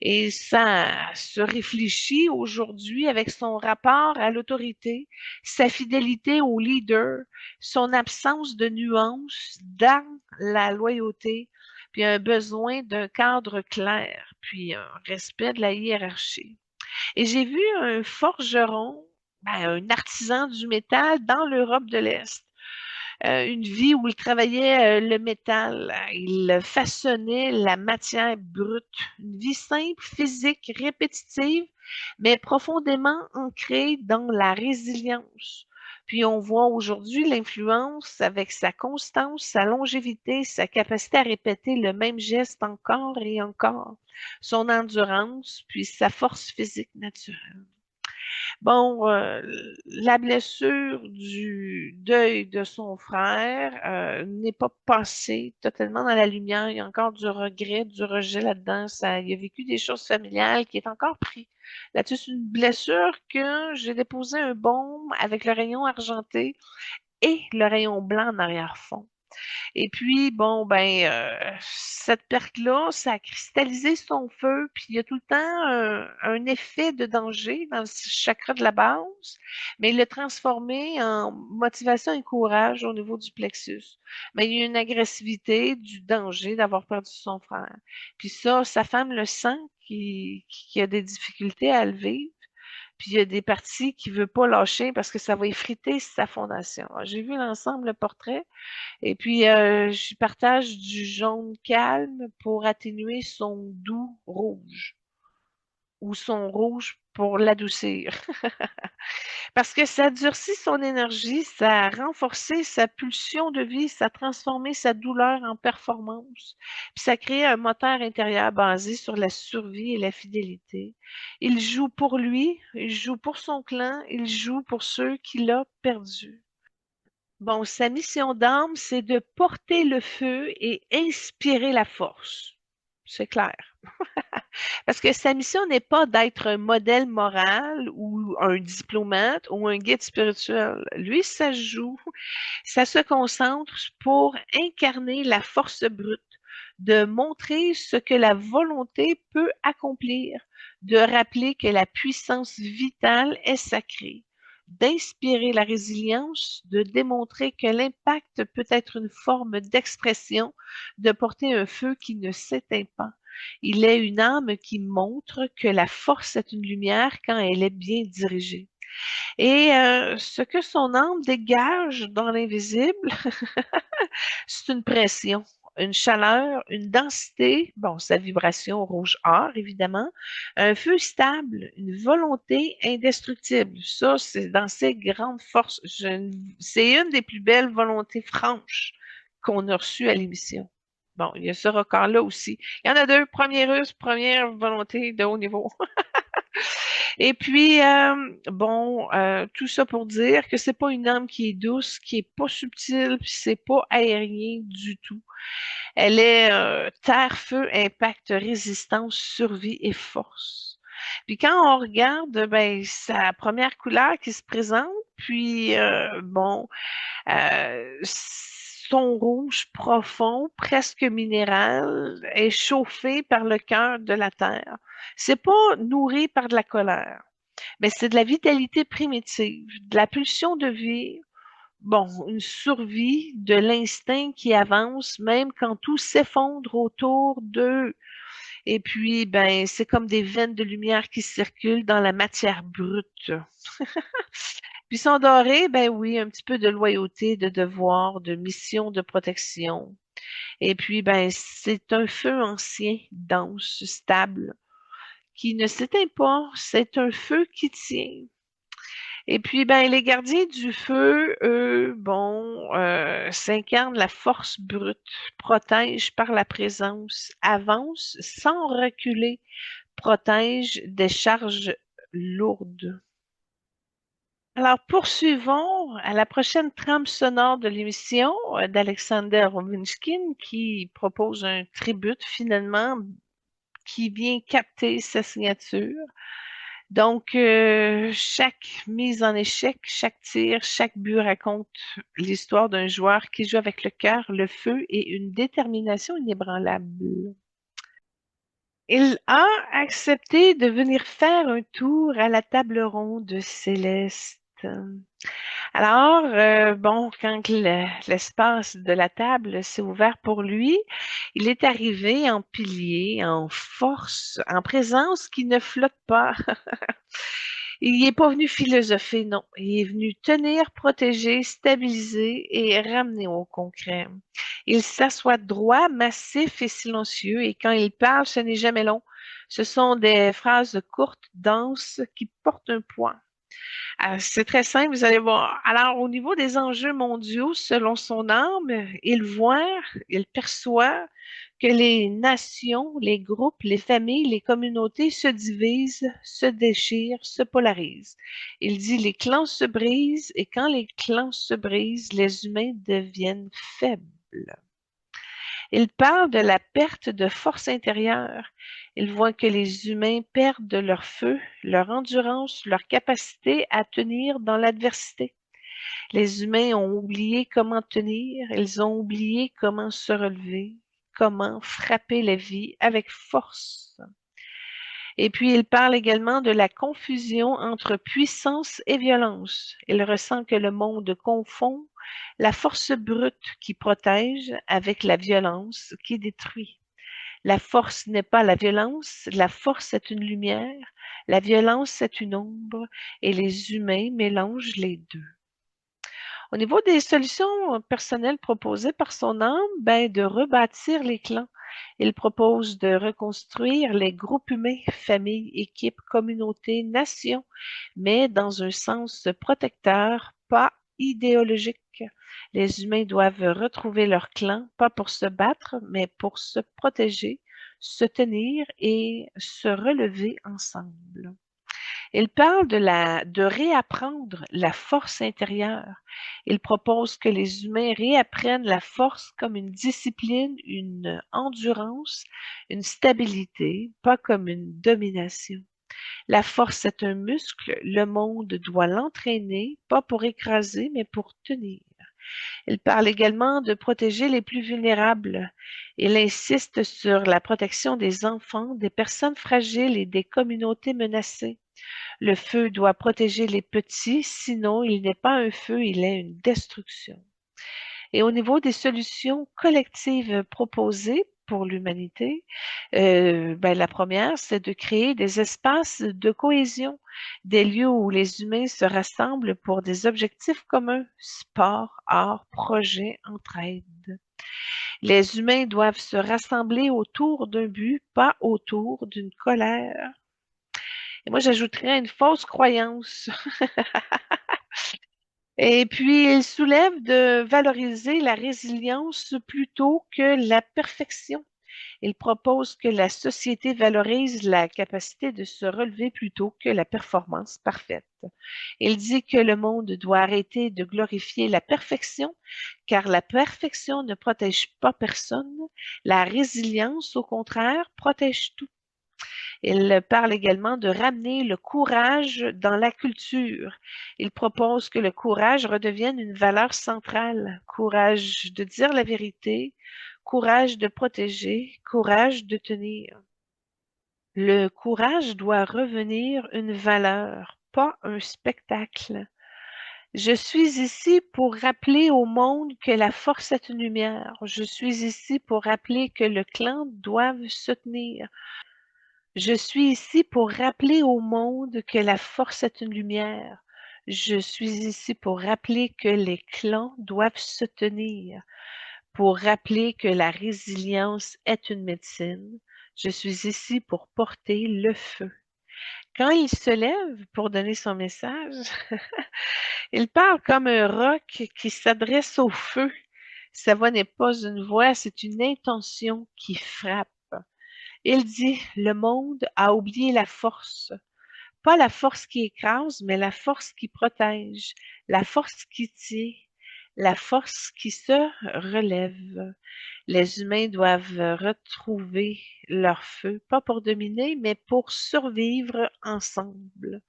Et ça se réfléchit aujourd'hui avec son rapport à l'autorité, sa fidélité au leader, son absence de nuance dans la loyauté, puis un besoin d'un cadre clair, puis un respect de la hiérarchie. Et j'ai vu un forgeron, ben, un artisan du métal dans l'Europe de l'Est. Une vie où il travaillait le métal, il façonnait la matière brute. Une vie simple, physique, répétitive, mais profondément ancrée dans la résilience. Puis on voit aujourd'hui l'influence avec sa constance, sa longévité, sa capacité à répéter le même geste encore et encore, son endurance, puis sa force physique naturelle. Bon, la blessure du deuil de son frère n'est pas passée totalement dans la lumière. Il y a encore du regret, du rejet là-dedans. Il a vécu des choses familiales qui est encore pris. Là-dessus, c'est une blessure que j'ai déposé un baume avec le rayon argenté et le rayon blanc en arrière-fond. Et puis, bon, ben, cette perte-là, ça a cristallisé son feu, puis il y a tout le temps un effet de danger dans le chakra de la base, mais il l'a transformé en motivation et courage au niveau du plexus. Mais il y a une agressivité, du danger d'avoir perdu son frère. Puis ça, sa femme le sent, qui a des difficultés à le vivre. Puis il y a des parties qu'il veut pas lâcher parce que ça va effriter sa fondation. Alors, j'ai vu l'ensemble, le portrait. Et puis, je partage du jaune calme pour atténuer son doux rouge. ou son rouge pour l'adoucir. Parce que ça durcit son énergie, ça a renforcé sa pulsion de vie, ça a transformé sa douleur en performance, puis ça crée un moteur intérieur basé sur la survie et la fidélité. Il joue pour lui, il joue pour son clan, il joue pour ceux qu'il a perdus. Bon, sa mission d'âme, c'est de porter le feu et inspirer la force. C'est clair. Parce que sa mission n'est pas d'être un modèle moral ou un diplomate ou un guide spirituel. Lui, ça joue, ça se concentre pour incarner la force brute, de montrer ce que la volonté peut accomplir, de rappeler que la puissance vitale est sacrée, d'inspirer la résilience, de démontrer que l'impact peut être une forme d'expression, de porter un feu qui ne s'éteint pas. Il est une âme qui montre que la force est une lumière quand elle est bien dirigée. Et ce que son âme dégage dans l'invisible, c'est une pression, une chaleur, une densité, bon, sa vibration rouge or, évidemment, un feu stable, une volonté indestructible. Ça, c'est dans ses grandes forces. C'est une des plus belles volontés franches qu'on a reçues à l'émission. Bon, il y a ce record-là aussi. Il y en a deux, premier russe, première volonté de haut niveau. Et puis, bon, tout ça pour dire que c'est pas une âme qui est douce, qui est pas subtile, puis c'est pas aérien du tout. Elle est terre, feu, impact, résistance, survie et force. Puis quand on regarde, ben, sa première couleur qui se présente, puis bon, son rouge profond, presque minéral, est chauffé par le cœur de la terre. C'est pas nourri par de la colère, mais c'est de la vitalité primitive, de la pulsion de vie, bon, une survie, de l'instinct qui avance même quand tout s'effondre autour d'eux. Et puis, ben, c'est comme des veines de lumière qui circulent dans la matière brute. Puis son doré, ben oui, un petit peu de loyauté, de devoir, de mission, de protection. Et puis, ben, c'est un feu ancien, dense, stable, qui ne s'éteint pas. C'est un feu qui tient. Et puis, ben, les gardiens du feu, eux, bon, s'incarnent la force brute, protègent par la présence, avancent sans reculer, protègent des charges lourdes. Alors, poursuivons à la prochaine trame sonore de l'émission d'Alexander Ovechkin qui propose un tribute finalement qui vient capter sa signature. Donc, chaque mise en échec, chaque tir, chaque but raconte l'histoire d'un joueur qui joue avec le cœur, le feu et une détermination inébranlable. Il a accepté de venir faire un tour à la table ronde céleste. Alors, bon, quand l'espace de la table s'est ouvert pour lui, il est arrivé en pilier, en force, en présence qui ne flotte pas. Il n'est pas venu philosopher, non. Il est venu tenir, protéger, stabiliser et ramener au concret. Il s'assoit droit, massif et silencieux, et quand il parle, ce n'est jamais long. Ce sont des phrases courtes, denses, qui portent un poids. C'est très simple, vous allez voir. Alors, au niveau des enjeux mondiaux, selon son âme, il perçoit que les nations, les groupes, les familles, les communautés se divisent, se déchirent, se polarisent. Il dit les clans se brisent et quand les clans se brisent, les humains deviennent faibles. Il parle de la perte de force intérieure. Il voit que les humains perdent leur feu, leur endurance, leur capacité à tenir dans l'adversité. Les humains ont oublié comment tenir, ils ont oublié comment se relever, comment frapper la vie avec force. Et puis, il parle également de la confusion entre puissance et violence. Il ressent que le monde confond la force brute qui protège avec la violence qui détruit. La force n'est pas la violence, la force est une lumière, la violence est une ombre, et les humains mélangent les deux. Au niveau des solutions personnelles proposées par son âme, ben, de rebâtir les clans. Il propose de reconstruire les groupes humains, familles, équipes, communautés, nations, mais dans un sens protecteur, pas idéologique. Les humains doivent retrouver leur clan, pas pour se battre, mais pour se protéger, se tenir et se relever ensemble. Il parle de réapprendre la force intérieure. Il propose que les humains réapprennent la force comme une discipline, une endurance, une stabilité, pas comme une domination. La force est un muscle, le monde doit l'entraîner, pas pour écraser, mais pour tenir. Il parle également de protéger les plus vulnérables. Il insiste sur la protection des enfants, des personnes fragiles et des communautés menacées. Le feu doit protéger les petits, sinon il n'est pas un feu, il est une destruction. Et au niveau des solutions collectives proposées pour l'humanité, la première, c'est de créer des espaces de cohésion, des lieux où les humains se rassemblent pour des objectifs communs, sport, art, projet, entraide. Les humains doivent se rassembler autour d'un but, pas autour d'une colère. Et moi, j'ajouterais une fausse croyance. Et puis, il soulève de valoriser la résilience plutôt que la perfection. Il propose que la société valorise la capacité de se relever plutôt que la performance parfaite. Il dit que le monde doit arrêter de glorifier la perfection, car la perfection ne protège pas personne. La résilience, au contraire, protège tout. Il parle également de ramener le courage dans la culture. Il propose que le courage redevienne une valeur centrale. Courage de dire la vérité, courage de protéger, courage de tenir. Le courage doit revenir une valeur, pas un spectacle. Je suis ici pour rappeler au monde que la force est une lumière. Je suis ici pour rappeler que le clan doit se tenir. Je suis ici pour rappeler au monde que la force est une lumière. Je suis ici pour rappeler que les clans doivent se tenir, pour rappeler que la résilience est une médecine. Je suis ici pour porter le feu. Quand il se lève pour donner son message, il parle comme un roc qui s'adresse au feu. Sa voix n'est pas une voix, c'est une intention qui frappe. Il dit, le monde a oublié la force. Pas la force qui écrase, mais la force qui protège, la force qui tient, la force qui se relève. Les humains doivent retrouver leur feu, pas pour dominer, mais pour survivre ensemble.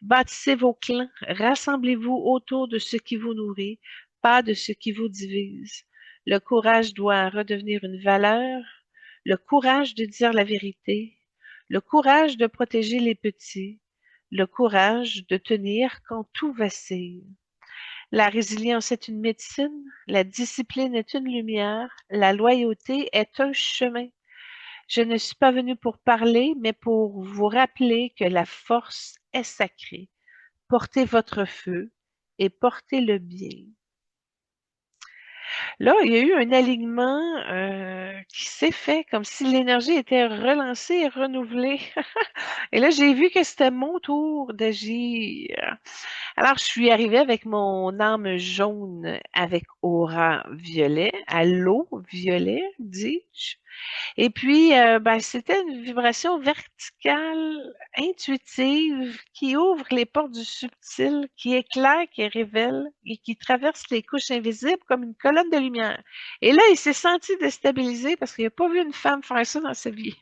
Bâtissez vos clans, rassemblez-vous autour de ce qui vous nourrit, pas de ce qui vous divise. Le courage doit redevenir une valeur, le courage de dire la vérité, le courage de protéger les petits, le courage de tenir quand tout vacille. La résilience est une médecine, la discipline est une lumière, la loyauté est un chemin. Je ne suis pas venue pour parler, mais pour vous rappeler que la force est sacrée. Portez votre feu et portez le bien. Là, il y a eu un alignement qui s'est fait comme si l'énergie était relancée et renouvelée. Et là, j'ai vu que c'était mon tour d'agir. Alors, je suis arrivée avec mon âme jaune avec aura violet, à l'eau violet, dis-je. Et puis, c'était une vibration verticale, intuitive, qui ouvre les portes du subtil, qui éclaire, qui révèle et qui traverse les couches invisibles comme une colonne de lumière. Et là, il s'est senti déstabilisé parce qu'il n'a pas vu une femme faire ça dans sa vie.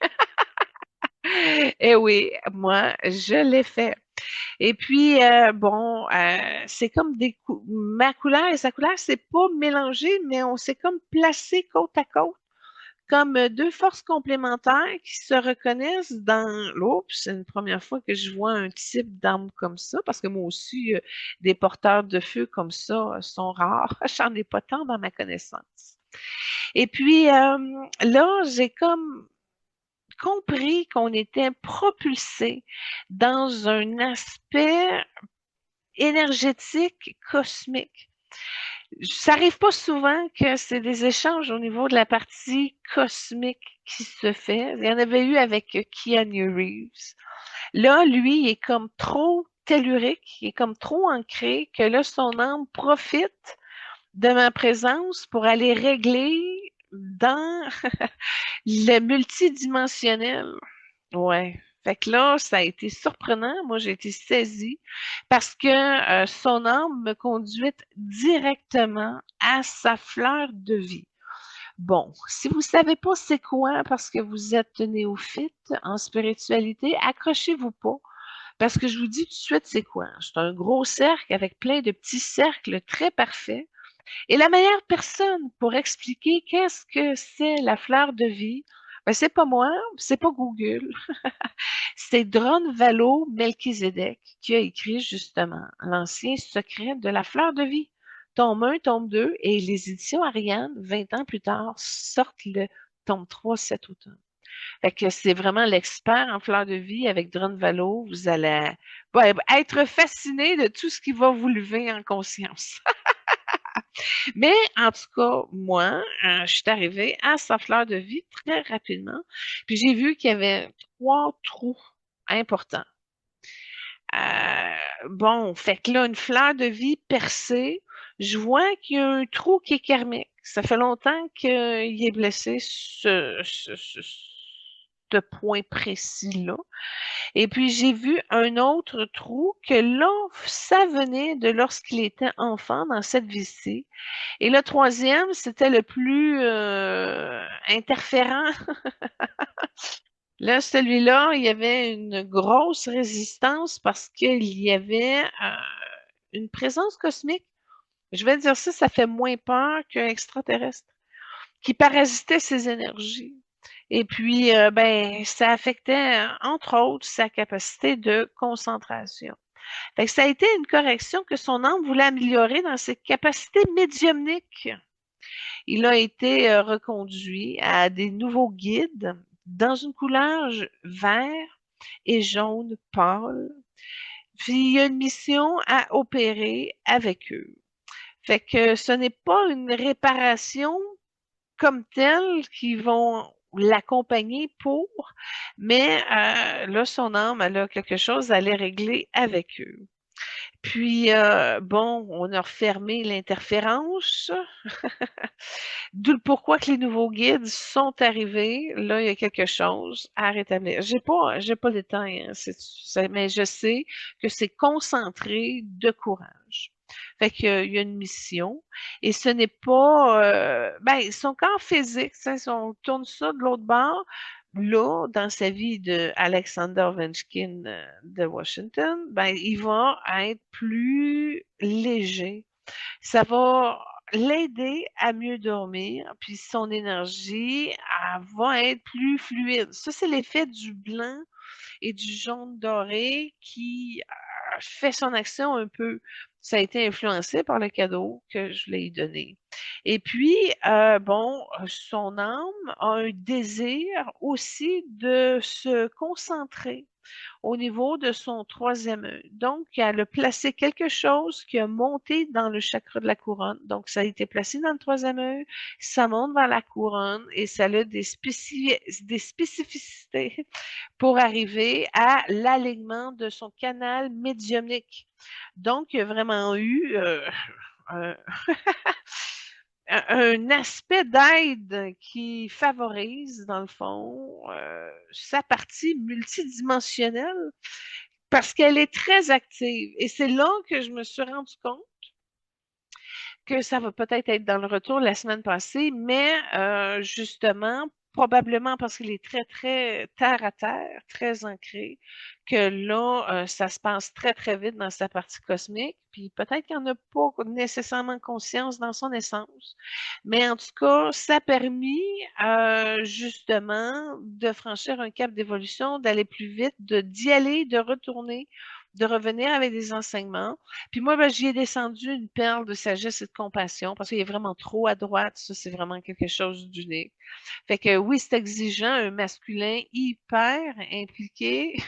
Et oui, moi, je l'ai fait. Et puis, c'est comme ma couleur et sa couleur, c'est pas mélangé, mais on s'est comme placé côte à côte comme deux forces complémentaires qui se reconnaissent dans l'eau. C'est une première fois que je vois un type d'arme comme ça, parce que moi aussi, des porteurs de feu comme ça sont rares. J'en ai pas tant dans ma connaissance. Et puis là, j'ai comme compris qu'on était propulsé dans un aspect énergétique cosmique. Ça arrive pas souvent que c'est des échanges au niveau de la partie cosmique qui se fait. Il y en avait eu avec Keanu Reeves. Là, lui, il est comme trop tellurique, il est comme trop ancré que là, son âme profite de ma présence pour aller régler dans le multidimensionnel. Ouais. Fait que là, ça a été surprenant. Moi, j'ai été saisie parce que son âme me conduit directement à sa fleur de vie. Bon, si vous savez pas c'est quoi parce que vous êtes néophyte en spiritualité, accrochez-vous pas parce que je vous dis tout de suite c'est quoi. C'est un gros cercle avec plein de petits cercles très parfaits. Et la meilleure personne pour expliquer qu'est-ce que c'est la fleur de vie, ben c'est pas moi, c'est pas Google, c'est Dron Valo Melchizedek qui a écrit justement L'ancien secret de la fleur de vie. Tome 1, tome 2, et les éditions Ariane, 20 ans plus tard, sortent le tome 3 cet automne. Fait que c'est vraiment l'expert en fleur de vie avec Dron Valo. Vous allez être fasciné de tout ce qui va vous lever en conscience. Mais en tout cas, moi, je suis arrivée à sa fleur de vie très rapidement. Puis j'ai vu qu'il y avait 3 trous importants. Bon, fait que là, une fleur de vie percée, je vois qu'il y a un trou qui est karmique. Ça fait longtemps qu'il est blessé ce point précis-là. Et puis j'ai vu un autre trou que là, ça venait de lorsqu'il était enfant dans cette vie-ci. Et le troisième, c'était le plus interférent. Là, celui-là, il y avait une grosse résistance parce qu'il y avait une présence cosmique. Je vais dire ça, ça fait moins peur qu'un extraterrestre qui parasitait ses énergies. Et puis, ben, ça affectait, entre autres, sa capacité de concentration. Fait que ça a été une correction que son âme voulait améliorer dans ses capacités médiumniques. Il a été reconduit à des nouveaux guides dans une couleur vert et jaune pâle. Puis il y a une mission à opérer avec eux. Fait que ce n'est pas une réparation comme telle qui vont l'accompagner pour, mais là, son âme, elle a quelque chose à aller régler avec eux. Puis, bon, on a refermé l'interférence. D'où le pourquoi que les nouveaux guides sont arrivés. Là, il y a quelque chose à rétablir. J'ai pas le temps, hein, mais je sais que c'est concentré de courage. Fait qu'il y a une mission et ce n'est pas, ben, son corps physique, ça, si on tourne ça de l'autre bord, là, dans sa vie de Alexander Ovechkin de Washington, ben, il va être plus léger. Ça va l'aider à mieux dormir, puis son énergie, elle va être plus fluide. Ça, c'est l'effet du blanc et du jaune doré qui fait son action un peu. Ça a été influencé par le cadeau que je lui ai donné. Et puis, bon, son âme a un désir aussi de se concentrer au niveau de son troisième œil. Donc, elle a placé quelque chose qui a monté dans le chakra de la couronne. Donc, ça a été placé dans le troisième œil, ça monte vers la couronne et ça a des spécificités pour arriver à l'alignement de son canal médiumnique. Donc, il y a vraiment eu un, un aspect d'aide qui favorise, dans le fond, sa partie multidimensionnelle parce qu'elle est très active. Et c'est là que je me suis rendu compte que ça va peut-être être dans le retour la semaine passée, mais justement, probablement parce qu'il est très, très terre à terre, très ancré, que là, ça se passe très, très vite dans sa partie cosmique, puis peut-être qu'il n'y en a pas nécessairement conscience dans son essence. Mais en tout cas, ça a permis justement de franchir un cap d'évolution, d'aller plus vite, d'y aller, de retourner, de revenir avec des enseignements. Puis moi, ben, j'y ai descendu une perle de sagesse et de compassion parce qu'il est vraiment trop à droite. Ça, c'est vraiment quelque chose d'unique. Fait que oui, c'est exigeant, un masculin hyper impliqué.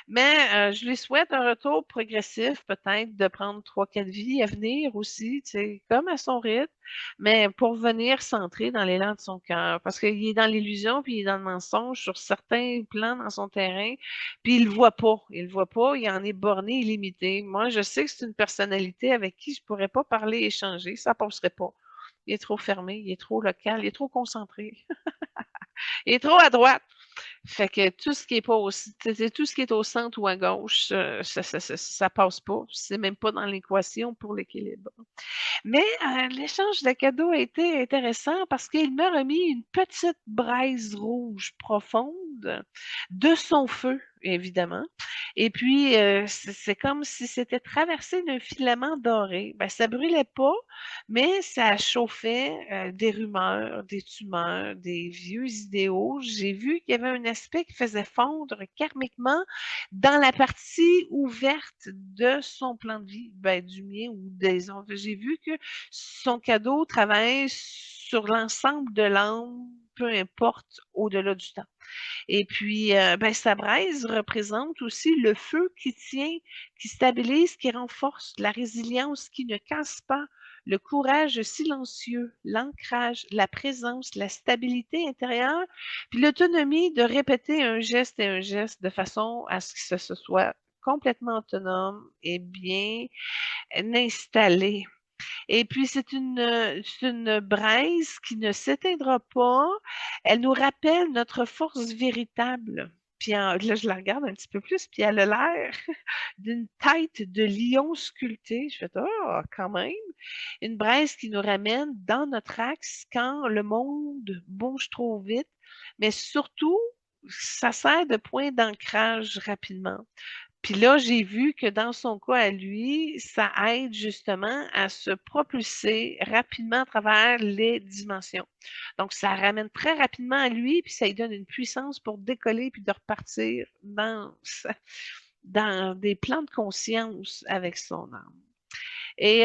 Mais je lui souhaite un retour progressif, peut-être de prendre 3-4 vies à venir aussi, tu sais, comme à son rythme, mais pour venir centrer dans l'élan de son cœur. Parce qu'il est dans l'illusion, puis il est dans le mensonge sur certains plans dans son terrain, puis il le voit pas. Il le voit pas, il en est borné, illimité. Moi, je sais que c'est une personnalité avec qui je pourrais pas parler, échanger, ça passerait pas. Il est trop fermé, il est trop local, il est trop concentré, il est trop à droite. Fait que tout ce qui est pas tout ce qui est au centre ou à gauche, ça passe pas. C'est même pas dans l'équation pour l'équilibre. Mais l'échange de cadeaux a été intéressant parce qu'il m'a remis une petite braise rouge profonde de son feu, évidemment. Et puis, c'est comme si c'était traversé d'un filament doré. Ben, ça brûlait pas, mais ça chauffait des rumeurs, des tumeurs, des vieux idéaux. J'ai vu qu'il y avait un aspect qui faisait fondre karmiquement dans la partie ouverte de son plan de vie, ben, du mien ou des autres. J'ai vu que son cadeau travaille sur l'ensemble de l'âme, peu importe au-delà du temps. Et puis, ben, sa braise représente aussi le feu qui tient, qui stabilise, qui renforce, la résilience qui ne casse pas, le courage silencieux, l'ancrage, la présence, la stabilité intérieure, puis l'autonomie de répéter un geste et un geste de façon à ce que ce soit complètement autonome et bien installé. Et puis, c'est une braise qui ne s'éteindra pas. Elle nous rappelle notre force véritable. Puis là, je la regarde un petit peu plus, puis elle a l'air d'une tête de lion sculptée. Je fais, oh, quand même. Une braise qui nous ramène dans notre axe quand le monde bouge trop vite, mais surtout, ça sert de point d'ancrage rapidement. Puis là, j'ai vu que dans son cas à lui, ça aide justement à se propulser rapidement à travers les dimensions. Donc, ça ramène très rapidement à lui, puis ça lui donne une puissance pour décoller puis de repartir dans des plans de conscience avec son âme. Et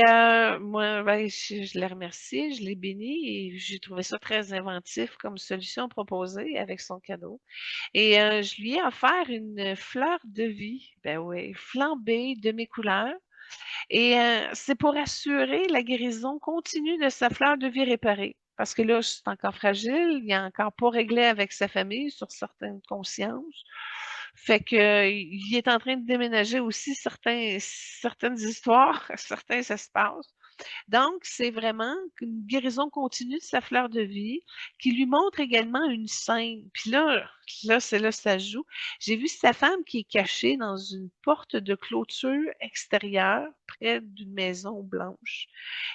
moi, ben, je l'ai remercié, je l'ai béni et j'ai trouvé ça très inventif comme solution proposée avec son cadeau. Et je lui ai offert une fleur de vie, ben oui, flambée de mes couleurs. Et c'est pour assurer la guérison continue de sa fleur de vie réparée. Parce que là, c'est encore fragile, il n'est encore pas réglé avec sa famille sur certaines consciences. Fait que, il est en train de déménager aussi certaines histoires, certains espaces. Donc, c'est vraiment une guérison continue de sa fleur de vie qui lui montre également une scène. Puis là, c'est là que ça joue. J'ai vu sa femme qui est cachée dans une porte de clôture extérieure près d'une maison blanche.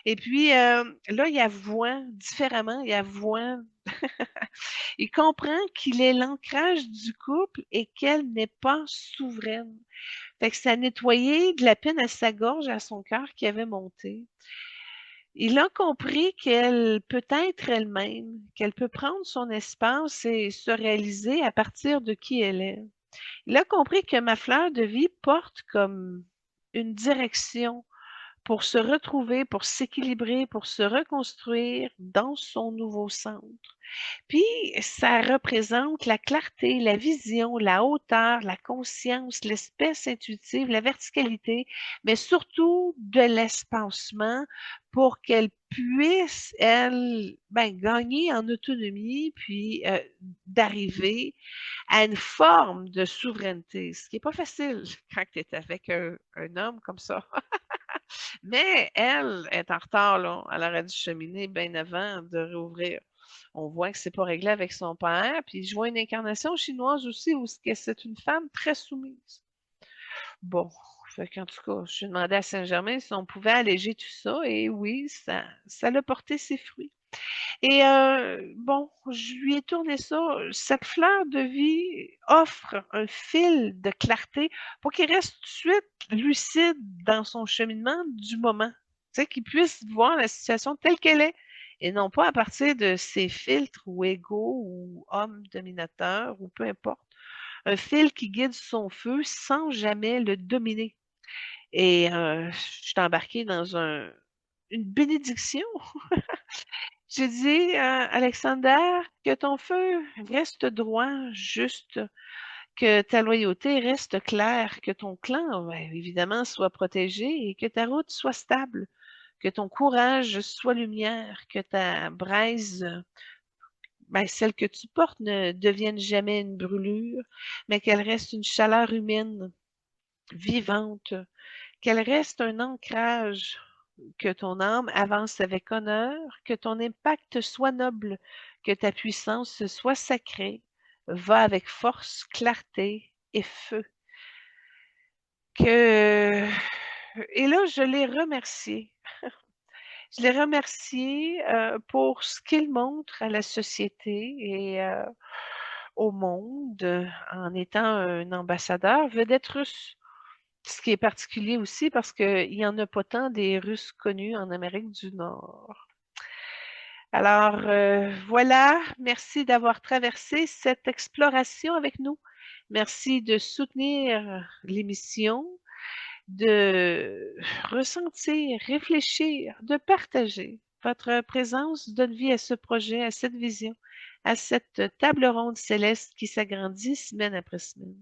Et puis, là, il voit différemment, il voit, il comprend qu'il est l'ancrage du couple et qu'elle n'est pas souveraine. Fait que ça a nettoyé de la peine à sa gorge, à son cœur qui avait monté. Il a compris qu'elle peut être elle-même, qu'elle peut prendre son espace et se réaliser à partir de qui elle est. Il a compris que ma fleur de vie porte comme une direction pour se retrouver, pour s'équilibrer, pour se reconstruire dans son nouveau centre. Puis, ça représente la clarté, la vision, la hauteur, la conscience, l'espèce intuitive, la verticalité, mais surtout de l'espacement pour qu'elle puisse, elle, ben, gagner en autonomie, puis d'arriver à une forme de souveraineté, ce qui n'est pas facile quand tu es avec un homme comme ça. Mais elle est en retard, là. Elle aurait dû cheminer bien avant de réouvrir. On voit que c'est pas réglé avec son père, puis je vois une incarnation chinoise aussi où c'est une femme très soumise. Bon, fait qu'en tout cas, je demandé à Saint-Germain si on pouvait alléger tout ça, et oui, ça l'a porté ses fruits. Et bon, je lui ai tourné ça. Cette fleur de vie offre un fil de clarté pour qu'il reste tout de suite lucide dans son cheminement du moment. Tu sais, qu'il puisse voir la situation telle qu'elle est et non pas à partir de ses filtres ou égaux ou hommes dominateurs ou peu importe. Un fil qui guide son feu sans jamais le dominer. Et je suis embarquée dans une bénédiction. J'ai dit, Alexander, que ton feu reste droit, juste, que ta loyauté reste claire, que ton clan, ben, évidemment, soit protégé et que ta route soit stable, que ton courage soit lumière, que ta braise, ben, celle que tu portes, ne devienne jamais une brûlure, mais qu'elle reste une chaleur humaine, vivante, qu'elle reste un ancrage, que ton âme avance avec honneur, que ton impact soit noble, que ta puissance soit sacrée, va avec force, clarté et feu. Que et là, je l'ai remercié. Je l'ai remercié, pour ce qu'il montre à la société et au monde, en étant un ambassadeur vedette russe. Ce qui est particulier aussi parce qu'il y en a pas tant des Russes connus en Amérique du Nord. Alors, voilà, merci d'avoir traversé cette exploration avec nous. Merci de soutenir l'émission, de ressentir, réfléchir, de partager. Votre présence donne vie à ce projet, à cette vision, à cette table ronde céleste qui s'agrandit semaine après semaine.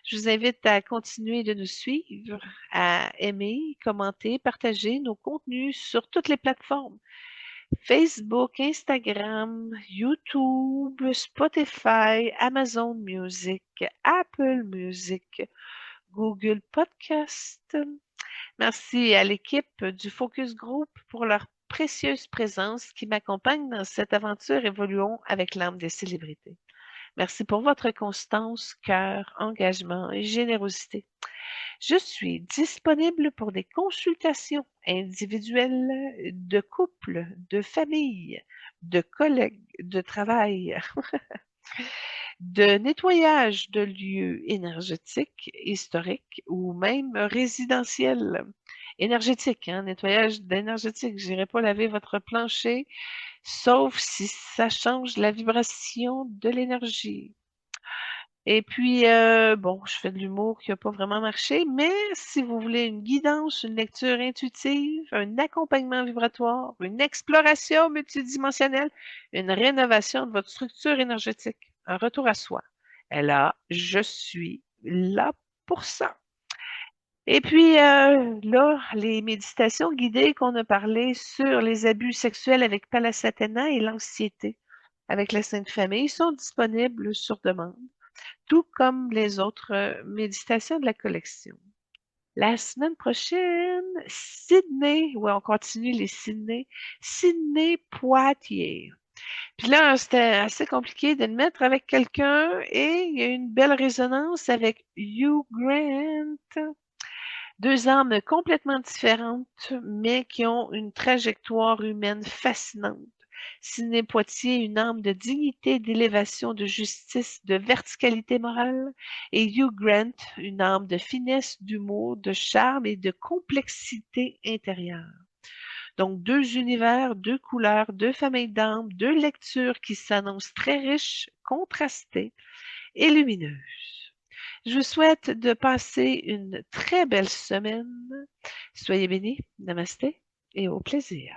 Je vous invite à continuer de nous suivre, à aimer, commenter, partager nos contenus sur toutes les plateformes. Facebook, Instagram, YouTube, Spotify, Amazon Music, Apple Music, Google Podcast. Merci à l'équipe du Focus Group pour leur précieuse présence qui m'accompagne dans cette aventure Évoluons avec l'âme des célébrités. Merci pour votre constance, cœur, engagement et générosité. Je suis disponible pour des consultations individuelles, de couple, de famille, de collègues, de travail, de nettoyage de lieux énergétiques, historiques ou même résidentiels. Énergétique, hein, nettoyage d'énergétique. Je n'irai pas laver votre plancher, sauf si ça change la vibration de l'énergie. Et puis, bon, je fais de l'humour qui n'a pas vraiment marché, mais si vous voulez une guidance, une lecture intuitive, un accompagnement vibratoire, une exploration multidimensionnelle, une rénovation de votre structure énergétique, un retour à soi, et là, je suis là pour ça. Et puis, là, les méditations guidées qu'on a parlé sur les abus sexuels avec Palasatena et l'anxiété avec la Sainte Famille sont disponibles sur demande, tout comme les autres méditations de la collection. La semaine prochaine, Sydney, ouais, on continue les Sydney, Sydney Poitiers. Puis là, c'était assez compliqué de le mettre avec quelqu'un et il y a une belle résonance avec Hugh Grant. Deux âmes complètement différentes, mais qui ont une trajectoire humaine fascinante. Sidney Poitier, une âme de dignité, d'élévation, de justice, de verticalité morale, et Hugh Grant, une âme de finesse, d'humour, de charme et de complexité intérieure. Donc, deux univers, deux couleurs, deux familles d'âmes, deux lectures qui s'annoncent très riches, contrastées et lumineuses. Je vous souhaite de passer une très belle semaine. Soyez bénis. Namasté et au plaisir.